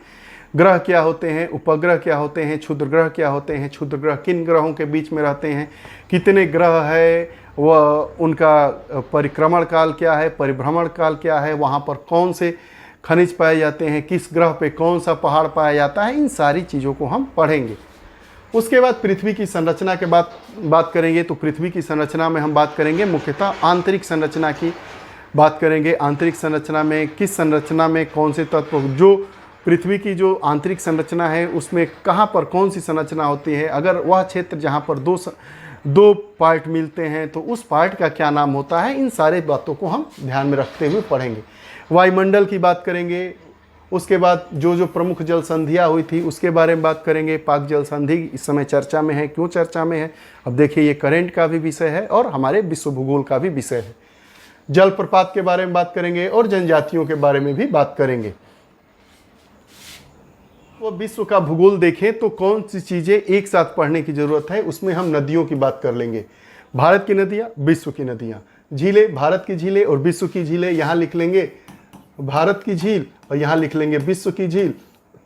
ग्रह क्या होते हैं, उपग्रह क्या होते हैं, क्षुद्र ग्रह क्या होते हैं, क्षुद्र ग्रह किन ग्रहों के बीच में रहते हैं, कितने ग्रह है, वह उनका परिक्रमण काल क्या है, परिभ्रमण काल क्या है, वहाँ पर कौन से खनिज पाए जाते हैं, किस ग्रह पे कौन सा पहाड़ पाया जाता है, इन सारी चीज़ों को हम पढ़ेंगे। उसके बाद पृथ्वी की संरचना के बात करेंगे, तो पृथ्वी की संरचना में हम बात करेंगे मुख्यतः आंतरिक संरचना की बात करेंगे। आंतरिक संरचना में किस संरचना में कौन से तत्व, जो पृथ्वी की जो आंतरिक संरचना है उसमें कहाँ पर कौन सी संरचना होती है, अगर वह क्षेत्र जहाँ पर दो पार्ट मिलते हैं तो उस पार्ट का क्या नाम होता है, इन सारे बातों को हम ध्यान में रखते हुए पढ़ेंगे। वायुमंडल की बात करेंगे, उसके बाद जो प्रमुख जल संधियाँ हुई थी उसके बारे में बात करेंगे। पाक जल संधि इस समय चर्चा में है, क्यों चर्चा में है, अब देखिए ये करंट का भी विषय है और हमारे विश्व भूगोल का भी विषय है। जलप्रपात के बारे में बात करेंगे और जनजातियों के बारे में भी बात करेंगे। वो विश्व का भूगोल देखें तो कौन सी चीज़ें एक साथ पढ़ने की ज़रूरत है, उसमें हम नदियों की बात कर लेंगे। भारत की नदियाँ, विश्व की नदियाँ, झीलें, भारत की झीलें और विश्व की झीलें। यहाँ लिख लेंगे भारत की झील और यहाँ लिख लेंगे विश्व की झील।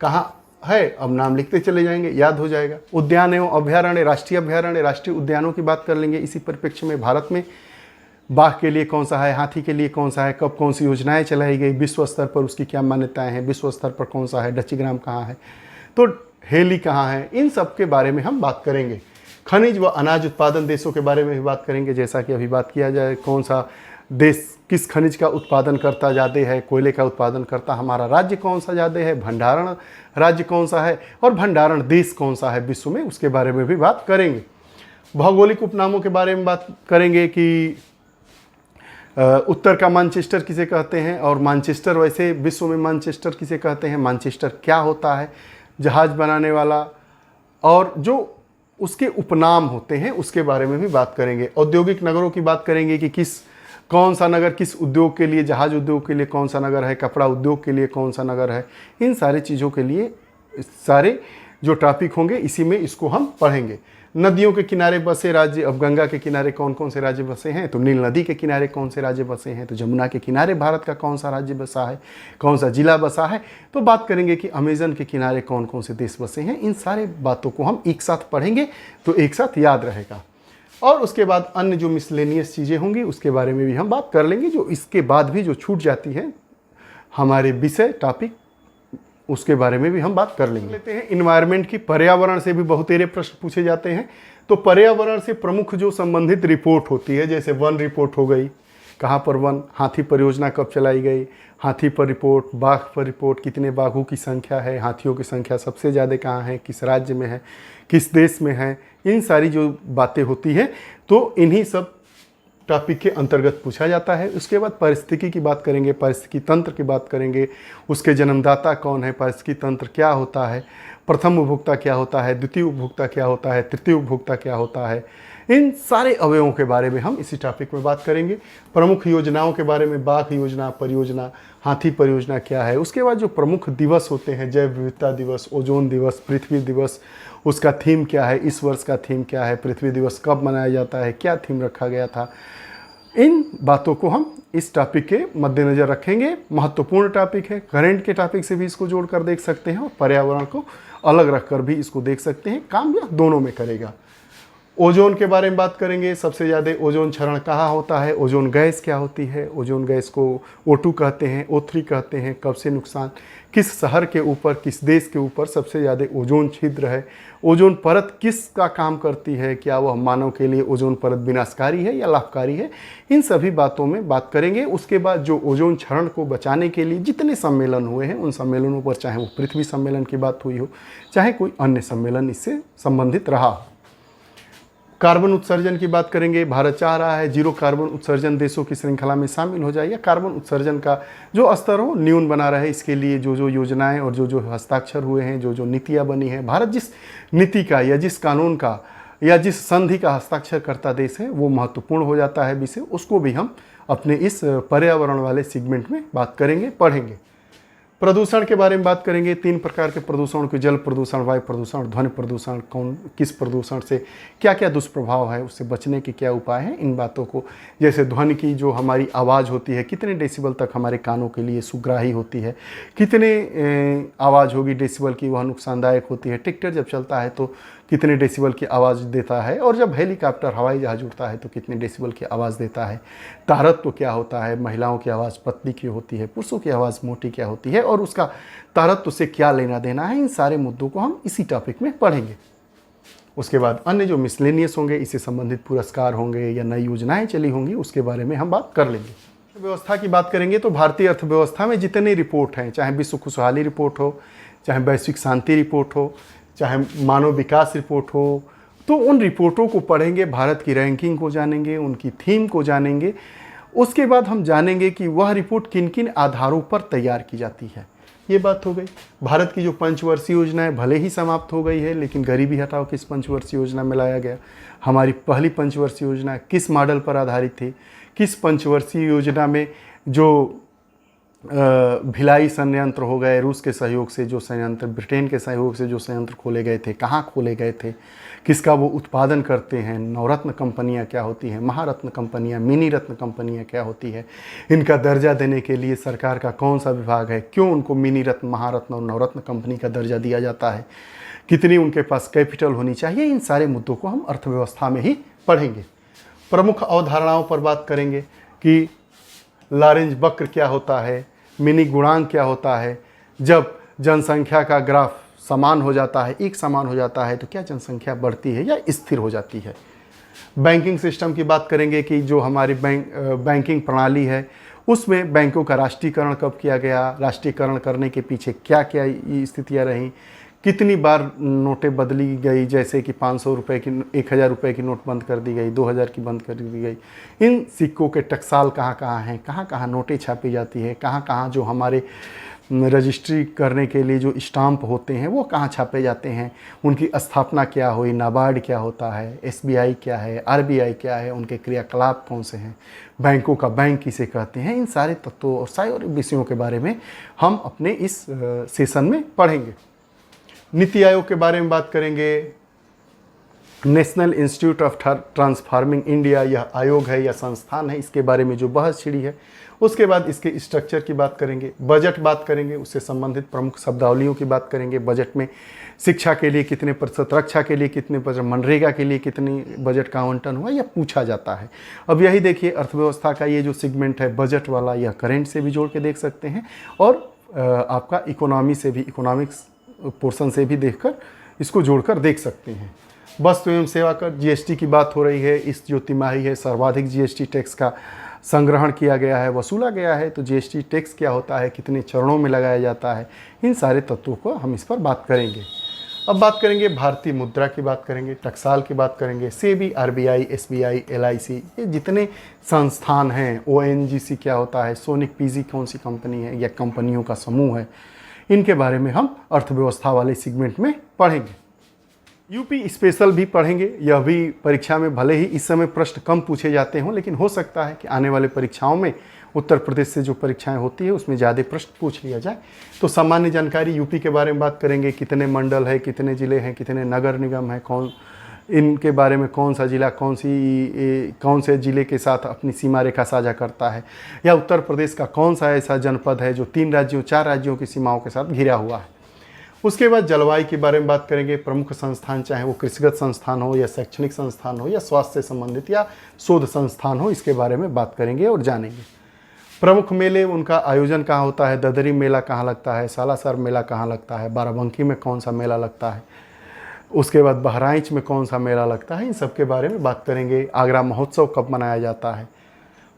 कहाँ है, अब नाम लिखते चले जाएंगे, याद हो जाएगा। उद्यान एवं अभ्यारण्य, राष्ट्रीय उद्यानों की बात कर लेंगे इसी परिप्रेक्ष्य में। भारत में बाघ के लिए कौन सा है, हाथी के लिए कौन सा है, कब कौन सी योजनाएं चलाई गई, विश्व स्तर पर उसकी क्या मान्यताएं हैं, विश्व स्तर पर कौन सा है, डचीग्राम कहाँ है, तो हेली कहाँ है, इन सब के बारे में हम बात करेंगे। खनिज व अनाज उत्पादन देशों के बारे में भी बात करेंगे, जैसा कि अभी बात किया जाए कौन सा देश किस खनिज का उत्पादन करता ज़्यादा है, कोयले का उत्पादन करता हमारा राज्य कौन सा ज़्यादा है, भंडारण राज्य कौन सा है और भंडारण देश कौन सा है विश्व में, उसके बारे में भी बात करेंगे। भौगोलिक उपनामों के बारे में बात करेंगे कि उत्तर का मानचेस्टर किसे कहते हैं और मानचेस्टर, वैसे विश्व में मानचेस्टर किसे कहते हैं, मानचेस्टर क्या होता है, जहाज़ बनाने वाला, और जो उसके उपनाम होते हैं उसके बारे में भी बात करेंगे। औद्योगिक नगरों की बात करेंगे कि कौन सा नगर किस उद्योग के लिए, जहाज उद्योग के लिए कौन सा नगर है, कपड़ा उद्योग के लिए कौन सा नगर है। इन सारी चीज़ों के लिए सारे जो टॉपिक होंगे इसी में इसको हम पढ़ेंगे। नदियों के किनारे बसे राज्य, अब गंगा के किनारे कौन कौन से राज्य बसे हैं, तो नील नदी के किनारे कौन से राज्य बसे हैं, तो जमुना के किनारे भारत का कौन सा राज्य बसा है, कौन सा जिला बसा है, तो बात करेंगे कि अमेजन के किनारे कौन कौन से देश बसे हैं। इन सारे बातों को हम एक साथ पढ़ेंगे तो एक साथ याद रहेगा। और उसके बाद अन्य जो मिसलेनियस चीज़ें होंगी उसके बारे में भी हम बात कर लेंगे, जो इसके बाद भी जो छूट जाती है हमारे विषय टॉपिक, उसके बारे में भी हम बात कर लेते हैं। इन्वायरमेंट की, पर्यावरण से भी बहुतेरे प्रश्न पूछे जाते हैं, तो पर्यावरण से प्रमुख जो संबंधित रिपोर्ट होती है, जैसे वन रिपोर्ट हो गई, कहाँ पर वन, हाथी परियोजना कब चलाई गई, हाथी पर रिपोर्ट, बाघ पर रिपोर्ट, कितने बाघों की संख्या है, हाथियों की संख्या सबसे ज़्यादा कहाँ है, किस राज्य में है, किस देश में है, इन सारी जो बातें होती हैं तो इन्हीं सब टॉपिक के अंतर्गत पूछा जाता है। उसके बाद पारिस्थितिकी की बात करेंगे, पारिस्थितिकी तंत्र की बात करेंगे, उसके जन्मदाता कौन है, पारिस्थितिकी तंत्र क्या होता है, प्रथम उपभोक्ता क्या होता है, द्वितीय उपभोक्ता क्या होता है, तृतीय उपभोक्ता क्या होता है, इन सारे अवयवों के बारे में हम इसी टॉपिक में बात करेंगे। प्रमुख योजनाओं के बारे में, बाघ योजना, परियोजना, हाथी परियोजना क्या है। उसके बाद जो प्रमुख दिवस होते हैं, जैव विविधता दिवस, ओजोन दिवस, पृथ्वी दिवस, उसका थीम क्या है, इस वर्ष का थीम क्या है, पृथ्वी दिवस कब मनाया जाता है, क्या थीम रखा गया था, इन बातों को हम इस टॉपिक के मद्देनज़र रखेंगे। महत्वपूर्ण टॉपिक है, करंट के टॉपिक से भी इसको जोड़कर देख सकते हैं और पर्यावरण को अलग रखकर भी इसको देख सकते हैं, काम यह दोनों में करेगा। ओजोन के बारे में बात करेंगे, सबसे ज़्यादा ओजोन क्षरण कहाँ होता है, ओजोन गैस क्या होती है, ओजोन गैस को O2 कहते हैं, O3 कहते हैं, कब से नुकसान, किस शहर के ऊपर, किस देश के ऊपर सबसे ज़्यादा ओजोन छिद्र है, ओजोन परत किसका काम करती है, क्या वह मानव के लिए ओजोन परत विनाशकारी है या लाभकारी है, इन सभी बातों में बात करेंगे। उसके बाद जो ओजोन क्षरण को बचाने के लिए जितने सम्मेलन हुए हैं उन सम्मेलनों पर, चाहे वो पृथ्वी सम्मेलन की बात हुई हो, चाहे कोई अन्य सम्मेलन इससे संबंधित रहा हो। कार्बन उत्सर्जन की बात करेंगे, भारत चाह रहा है जीरो कार्बन उत्सर्जन देशों की श्रृंखला में शामिल हो जाए, या कार्बन उत्सर्जन का जो स्तर हो न्यून बना रहे, इसके लिए जो जो योजनाएं और जो जो हस्ताक्षर हुए हैं, जो जो नीतियां बनी हैं, भारत जिस नीति का या जिस कानून का या जिस संधि का हस्ताक्षर करता देश है वो महत्वपूर्ण हो जाता है विषय, उसको भी हम अपने इस पर्यावरण वाले सेगमेंट में बात करेंगे, पढ़ेंगे। प्रदूषण के बारे में बात करेंगे, 3 प्रकार के प्रदूषण के, जल प्रदूषण, वायु प्रदूषण, ध्वनि प्रदूषण, कौन किस प्रदूषण से क्या क्या दुष्प्रभाव है, उससे बचने के क्या उपाय हैं, इन बातों को, जैसे ध्वनि की जो हमारी आवाज़ होती है कितने डेसिबल तक हमारे कानों के लिए सुग्राही होती है, कितने आवाज़ होगी डेसिबल की वह नुकसानदायक होती है, ट्रैक्टर जब चलता है तो कितने डेसिबल की आवाज़ देता है, और जब हेलीकॉप्टर हवाई जहाज उड़ता है तो कितने डेसिबल की आवाज़ देता है, तारत्व क्या होता है, महिलाओं की आवाज़ पतली क्यों होती है, पुरुषों की आवाज़ मोटी क्या होती है और उसका तारत्व से क्या लेना देना है, इन सारे मुद्दों को हम इसी टॉपिक में पढ़ेंगे। उसके बाद अन्य जो मिसलेनियस होंगे, इससे संबंधित पुरस्कार होंगे या नई योजनाएं चली होंगी, उसके बारे में हम बात कर लेंगे। व्यवस्था की बात करेंगे तो भारतीय अर्थव्यवस्था में जितने रिपोर्ट हैं, चाहे विश्व खुशहाली रिपोर्ट हो, चाहे वैश्विक शांति रिपोर्ट हो, चाहे मानव विकास रिपोर्ट हो, तो उन रिपोर्टों को पढ़ेंगे, भारत की रैंकिंग को जानेंगे, उनकी थीम को जानेंगे। उसके बाद हम जानेंगे कि वह रिपोर्ट किन किन आधारों पर तैयार की जाती है। ये बात हो गई। भारत की जो पंचवर्षीय योजना है भले ही समाप्त हो गई है, लेकिन गरीबी हटाओ किस पंचवर्षीय योजना में लाया गया, हमारी पहली पंचवर्षीय योजना किस मॉडल पर आधारित थी, किस पंचवर्षीय योजना में जो भिलाई संयंत्र हो गए, रूस के सहयोग से जो संयंत्र, ब्रिटेन के सहयोग से जो संयंत्र खोले गए थे, कहाँ खोले गए थे, किसका वो उत्पादन करते हैं, नवरत्न कंपनियां क्या होती हैं, महारत्न कंपनियां, मिनी रत्न कंपनियां क्या होती है, इनका दर्जा देने के लिए सरकार का कौन सा विभाग है, क्यों उनको मिनी रत्न, महारत्न और नवरत्न कंपनी का दर्जा दिया जाता है, कितनी उनके पास कैपिटल होनी चाहिए, इन सारे मुद्दों को हम अर्थव्यवस्था में ही पढ़ेंगे। प्रमुख अवधारणाओं पर बात करेंगे कि लॉरेंज वक्र क्या होता है, मिनी गुणांक क्या होता है, जब जनसंख्या का ग्राफ समान हो जाता है, एक समान हो जाता है, तो क्या जनसंख्या बढ़ती है या स्थिर हो जाती है। बैंकिंग सिस्टम की बात करेंगे कि जो हमारी बैंकिंग प्रणाली है उसमें बैंकों का राष्ट्रीयकरण कब किया गया, राष्ट्रीयकरण करने के पीछे क्या क्या स्थितियाँ रहीं, कितनी बार नोटें बदली गई, जैसे कि 500 रुपये की, 1000 रुपये की नोट बंद कर दी गई, 2000 की बंद कर दी गई। इन सिक्कों के टकसाल कहाँ कहाँ हैं, कहाँ कहाँ नोटें छापी जाती है, कहाँ कहाँ जो हमारे रजिस्ट्री करने के लिए जो स्टाम्प होते हैं वो कहाँ छापे जाते हैं, उनकी स्थापना क्या हुई, नाबार्ड क्या होता है, SBI क्या है, RBI क्या है, उनके क्रियाकलाप कौन से हैं, बैंकों का बैंक किसे कहते हैं, इन सारे तत्वों और सारे विषयों के बारे में हम अपने इस सेशन में पढ़ेंगे। नीति आयोग के बारे में बात करेंगे। National institute of transforming India यह आयोग है या संस्थान है, इसके बारे में जो बहस छिड़ी है। उसके बाद इसके स्ट्रक्चर की बात करेंगे, बजट बात करेंगे, उससे संबंधित प्रमुख शब्दावलियों की बात करेंगे। बजट में शिक्षा के लिए कितने प्रतिशत, रक्षा के लिए कितने प्रतिशत, मनरेगा के लिए कितनी बजट का आवंटन हुआ, यह पूछा जाता है। अब यही देखिए, अर्थव्यवस्था का ये जो सेगमेंट है बजट वाला, यह करेंट से भी जोड़ के देख सकते हैं और आपका इकोनॉमी से भी, इकोनॉमिक्स पोर्शन से भी देखकर इसको जोड़कर देख सकते हैं। वस्तु एवं सेवा कर, GST की बात हो रही है। इस जो तिमाही है सर्वाधिक GST टैक्स का संग्रहण किया गया है, वसूला गया है। तो GST टैक्स क्या होता है, कितने चरणों में लगाया जाता है, इन सारे तत्वों को हम इस पर बात करेंगे। अब बात करेंगे भारतीय मुद्रा की बात करेंगे, टकसाल की बात करेंगे, सेबी, RBI, SBI, LIC, ये जितने संस्थान हैं, ONGC क्या होता है, सोनिक PG कौन सी कंपनी है या कंपनियों का समूह है, इनके बारे में हम अर्थव्यवस्था वाले सेगमेंट में पढ़ेंगे। यूपी स्पेशल भी पढ़ेंगे। यह भी परीक्षा में भले ही इस समय प्रश्न कम पूछे जाते हों, लेकिन हो सकता है कि आने वाले परीक्षाओं में उत्तर प्रदेश से जो परीक्षाएं होती है उसमें ज़्यादा प्रश्न पूछ लिया जाए। तो सामान्य जानकारी यूपी के बारे में बात करेंगे, कितने मंडल है, कितने ज़िले हैं, कितने नगर निगम हैं, कौन इनके बारे में, कौन सा ज़िला कौन से ज़िले के साथ अपनी सीमा रेखा साझा करता है, या उत्तर प्रदेश का कौन सा ऐसा जनपद है जो 4 राज्यों की सीमाओं के साथ घिरा हुआ है। उसके बाद जलवायु के बारे में बात करेंगे। प्रमुख संस्थान, चाहे वो कृषिगत संस्थान हो या शैक्षणिक संस्थान हो या स्वास्थ्य से संबंधित या शोध संस्थान हो, इसके बारे में बात करेंगे और जानेंगे। प्रमुख मेले, उनका आयोजन कहाँ होता है, ददरी मेला कहाँ लगता है, सालासर मेला कहाँ लगता है, बाराबंकी में कौन सा मेला लगता है, उसके बाद बहराइच में कौन सा मेला लगता है, इन सब के बारे में बात करेंगे। आगरा महोत्सव कब मनाया जाता है।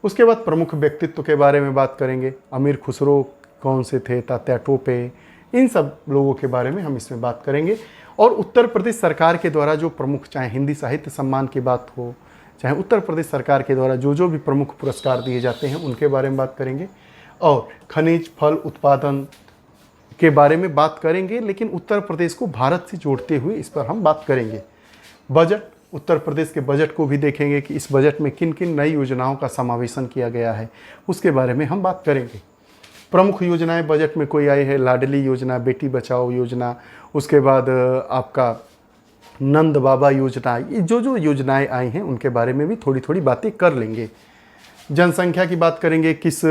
उसके बाद प्रमुख व्यक्तित्व के बारे में बात करेंगे। अमीर खुसरो कौन से थे, तात्या टोपे, इन सब लोगों के बारे में हम इसमें बात करेंगे। और उत्तर प्रदेश सरकार के द्वारा जो प्रमुख, चाहे हिंदी साहित्य सम्मान की बात हो, चाहे उत्तर प्रदेश सरकार के द्वारा जो भी प्रमुख पुरस्कार दिए जाते हैं उनके बारे में बात करेंगे। और खनिज फल उत्पादन के बारे में बात करेंगे, लेकिन उत्तर प्रदेश को भारत से जोड़ते हुए इस पर हम बात करेंगे। बजट, उत्तर प्रदेश के बजट को भी देखेंगे कि इस बजट में किन किन नई योजनाओं का समावेशन किया गया है, उसके बारे में हम बात करेंगे। प्रमुख योजनाएं बजट में कोई आई है, लाडली योजना, बेटी बचाओ योजना, उसके बाद आपका नंद बाबा योजना, ये जो योजनाएं आई हैं उनके बारे में भी थोड़ी थोड़ी बातें कर लेंगे। जनसंख्या की बात करेंगे, किस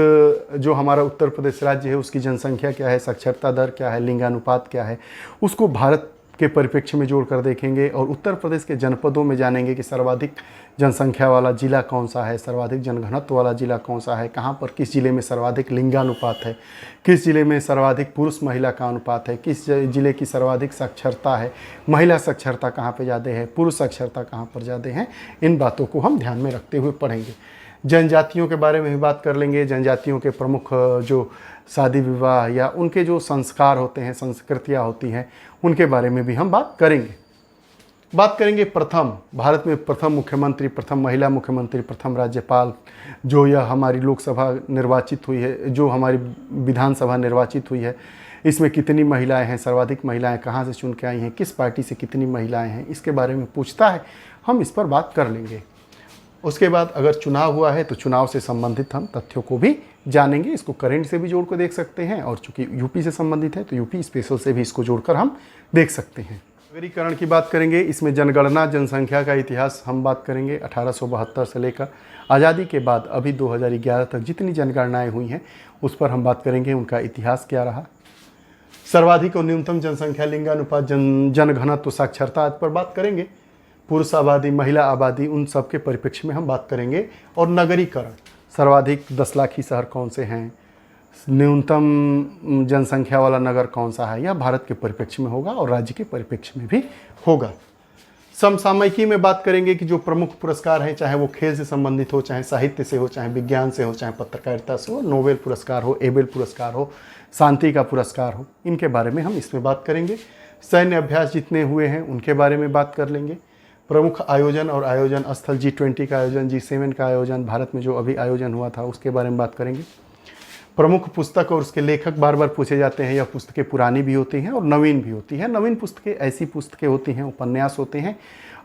जो हमारा उत्तर प्रदेश राज्य है उसकी जनसंख्या क्या है, साक्षरता दर क्या है, लिंगानुपात क्या है, उसको भारत के परिप्रेक्ष्य में जोड़कर देखेंगे। और उत्तर प्रदेश के जनपदों में जानेंगे कि सर्वाधिक जनसंख्या वाला जिला कौन सा है, सर्वाधिक जनघनत्व वाला जिला कौन सा है, कहाँ पर किस जिले में सर्वाधिक लिंगानुपात है, किस जिले में सर्वाधिक पुरुष महिला का अनुपात है, किस जिले की सर्वाधिक साक्षरता है, महिला साक्षरता कहाँ पर ज़्यादा है, पुरुष साक्षरता कहाँ पर ज़्यादा है, इन बातों को हम ध्यान में रखते हुए पढ़ेंगे। जनजातियों के बारे में भी बात कर लेंगे। जनजातियों के प्रमुख जो शादी विवाह या उनके जो संस्कार होते हैं, संस्कृतियाँ होती हैं, उनके बारे में भी हम बात करेंगे। बात करेंगे प्रथम, भारत में प्रथम मुख्यमंत्री, प्रथम महिला मुख्यमंत्री, प्रथम राज्यपाल, जो यह हमारी लोकसभा निर्वाचित हुई है, जो हमारी विधानसभा निर्वाचित हुई है, इसमें कितनी महिलाएं हैं, सर्वाधिक महिलाएं कहाँ से चुन के आई हैं, किस पार्टी से कितनी महिलाएं हैं, इसके बारे में पूछता है, हम इस पर बात कर लेंगे। उसके बाद अगर चुनाव हुआ है तो चुनाव से संबंधित हम तथ्यों को भी जानेंगे। इसको करंट से भी जोड़ कर देख सकते हैं और चूंकि यूपी से संबंधित है तो यूपी स्पेशल से भी इसको जोड़कर हम देख सकते हैं। नगरीकरण की बात करेंगे, इसमें जनगणना जनसंख्या का इतिहास हम बात करेंगे। 1872 से लेकर आज़ादी के बाद अभी 2011 तक जितनी जनगणनाएं हुई हैं उस पर हम बात करेंगे, उनका इतिहास क्या रहा। सर्वाधिक और न्यूनतम जनसंख्या, लिंगानुपात, जनघनत्व, साक्षरता आदि पर बात करेंगे। पुरुष आबादी, महिला आबादी, उन सब के परिप्रेक्ष्य में हम बात करेंगे। और नगरीकरण, सर्वाधिक 10 लाखी शहर कौन से हैं, न्यूनतम जनसंख्या वाला नगर कौन सा है, यह भारत के परिप्रेक्ष्य में होगा और राज्य के परिप्रेक्ष्य में भी होगा। समसामयिकी में बात करेंगे कि जो प्रमुख पुरस्कार हैं, चाहे वो खेल से संबंधित हो, चाहे साहित्य से हो, चाहे विज्ञान से हो, चाहे पत्रकारिता से हो, नोबेल पुरस्कार हो, एबेल पुरस्कार हो, शांति का पुरस्कार हो, इनके बारे में हम इसमें बात करेंगे। सैन्य अभ्यास जितने हुए हैं उनके बारे में बात कर लेंगे। प्रमुख आयोजन और आयोजन स्थल, G20 का आयोजन, G7 का आयोजन, भारत में जो अभी आयोजन हुआ था उसके बारे में बात करेंगे। प्रमुख पुस्तक और उसके लेखक बार बार पूछे जाते हैं। यह पुस्तकें पुरानी भी होती हैं और नवीन भी होती हैं। नवीन पुस्तकें ऐसी पुस्तकें होती हैं, उपन्यास होते हैं।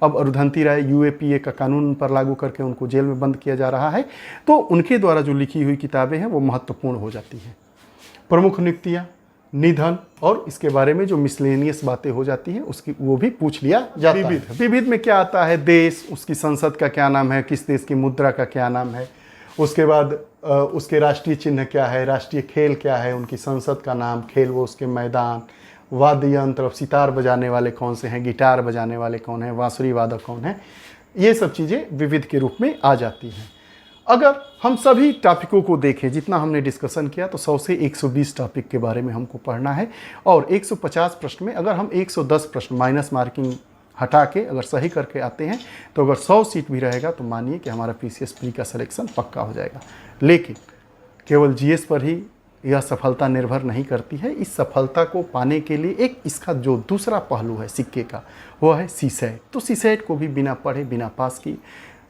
अब अरुंधति राय UAPA का कानून पर लागू करके उनको जेल में बंद किया जा रहा है, तो उनके द्वारा जो लिखी हुई किताबें हैं वो महत्वपूर्ण हो जाती हैं। प्रमुख नियुक्तियाँ, निधन और इसके बारे में जो मिसलेनियस बातें हो जाती हैं उसकी वो भी पूछ लिया जाता है। विविध में क्या आता है, देश, उसकी संसद का क्या नाम है, किस देश की मुद्रा का क्या नाम है, उसके बाद उसके राष्ट्रीय चिन्ह क्या है, राष्ट्रीय खेल क्या है, उनकी संसद का नाम, खेल वो उसके मैदान, वाद्य यंत्र, सितार बजाने वाले कौन से हैं, गिटार बजाने वाले कौन हैं, बांसुरी वादक कौन है, ये सब चीज़ें विविध के रूप में आ जाती हैं। अगर हम सभी टॉपिकों को देखें, जितना हमने डिस्कशन किया, तो 100 से 120 टॉपिक के बारे में हमको पढ़ना है। और 150 प्रश्न में अगर हम 110 प्रश्न माइनस मार्किंग हटा के अगर सही करके आते हैं तो अगर 100 सीट भी रहेगा तो मानिए कि हमारा PCS प्री का सिलेक्शन पक्का हो जाएगा। लेकिन केवल GS पर ही यह सफलता निर्भर नहीं करती है। इस सफलता को पाने के लिए एक इसका जो दूसरा पहलू है सिक्के का, वो है CSAT। तो CSAT को भी बिना पढ़े, बिना पास किए,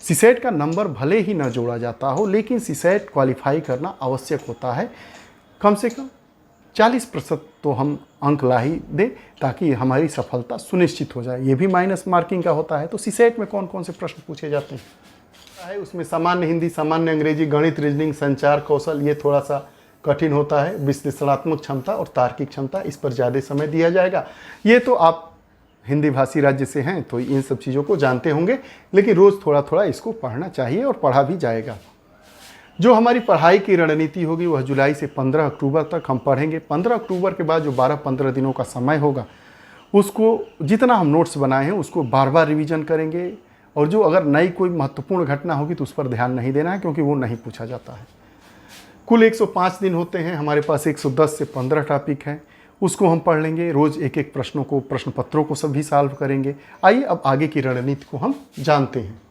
CSAT का नंबर भले ही न जोड़ा जाता हो, लेकिन CSAT क्वालिफाई करना आवश्यक होता है। कम से कम 40% तो हम अंक ला ही दें ताकि हमारी सफलता सुनिश्चित हो जाए। ये भी माइनस मार्किंग का होता है। तो CSAT में कौन कौन से प्रश्न पूछे जाते हैं, उसमें सामान्य हिंदी, सामान्य अंग्रेजी, गणित, रीजनिंग, संचार कौशल, ये थोड़ा सा कठिन होता है। विश्लेषणात्मक क्षमता और तार्किक क्षमता, इस पर ज़्यादा समय दिया जाएगा। ये तो आप हिंदी भाषी राज्य से हैं तो इन सब चीज़ों को जानते होंगे, लेकिन रोज़ थोड़ा थोड़ा इसको पढ़ना चाहिए और पढ़ा भी जाएगा। जो हमारी पढ़ाई की रणनीति होगी वह जुलाई से 15 अक्टूबर तक हम पढ़ेंगे। 15 अक्टूबर के बाद जो 12-15 दिनों का समय होगा, उसको जितना हम नोट्स बनाए हैं उसको बार बार रिवीजन करेंगे। और जो अगर नई कोई महत्वपूर्ण घटना होगी तो उस पर ध्यान नहीं देना है, क्योंकि वो नहीं पूछा जाता है। कुल 105 दिन होते हैं, हमारे पास 110 से 15 टॉपिक हैं, उसको हम पढ़ लेंगे। रोज़ एक एक प्रश्नों को, प्रश्न पत्रों को सभी सॉल्व करेंगे। आइए अब आगे की रणनीति को हम जानते हैं।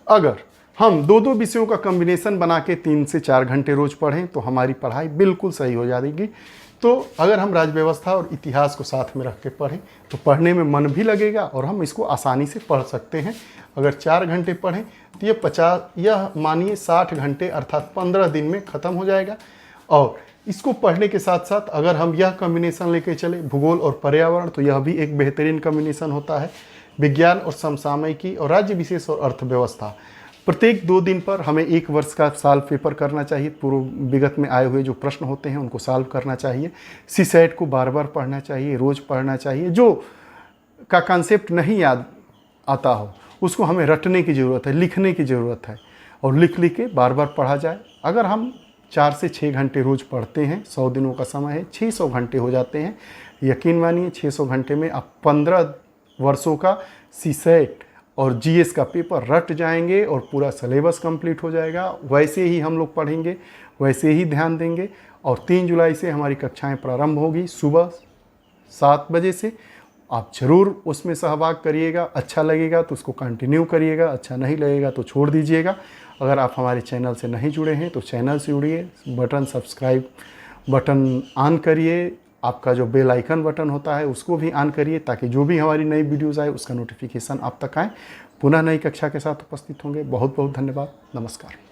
अगर हम दो विषयों का कॉम्बिनेशन बना के 3 से 4 घंटे रोज पढ़ें तो हमारी पढ़ाई बिल्कुल सही हो जाएगी। तो अगर हम राज्य व्यवस्था और इतिहास को साथ में रख के पढ़ें तो पढ़ने में मन भी लगेगा और हम इसको आसानी से पढ़ सकते हैं। अगर 4 घंटे पढ़ें तो यह मानिए 60 घंटे अर्थात 15 दिन में ख़त्म हो जाएगा। और इसको पढ़ने के साथ साथ अगर हम यह कॉम्बिनेशन लेके चले, भूगोल और पर्यावरण, तो यह भी एक बेहतरीन कॉम्बिनेशन होता है। विज्ञान और समसामयिकी और राज्य विशेष और अर्थव्यवस्था, प्रत्येक 2 दिन पर हमें 1 वर्ष का सॉल्व पेपर करना चाहिए। पूर्व विगत में आए हुए जो प्रश्न होते हैं उनको सॉल्व करना चाहिए। CSAT को बार बार पढ़ना चाहिए, रोज़ पढ़ना चाहिए। जो का कॉन्सेप्ट नहीं याद आता हो उसको हमें रटने की ज़रूरत है, लिखने की ज़रूरत है, और लिख लिख के बार बार पढ़ा जाए। अगर हम 4 से 6 घंटे रोज़ पढ़ते हैं, 100 दिनों का समय है, 600 घंटे हो जाते हैं। यकीन मानिए 600 घंटे में आप 15 वर्षों का CSAT और GS का पेपर रट जाएंगे और पूरा सिलेबस कंप्लीट हो जाएगा। वैसे ही हम लोग पढ़ेंगे, वैसे ही ध्यान देंगे। और 3 जुलाई से हमारी कक्षाएं प्रारंभ होगी सुबह 7 बजे से। आप ज़रूर उसमें सहभाग करिएगा। अच्छा लगेगा तो उसको कंटिन्यू करिएगा, अच्छा नहीं लगेगा तो छोड़ दीजिएगा। अगर आप हमारे चैनल से नहीं जुड़े हैं तो चैनल से जुड़िए, बटन सब्सक्राइब बटन ऑन करिए, आपका जो बेल आइकन बटन होता है उसको भी ऑन करिए ताकि जो भी हमारी नई वीडियोज़ आए उसका नोटिफिकेशन आप तक आए। पुनः नई कक्षा के साथ उपस्थित होंगे। बहुत बहुत धन्यवाद। नमस्कार।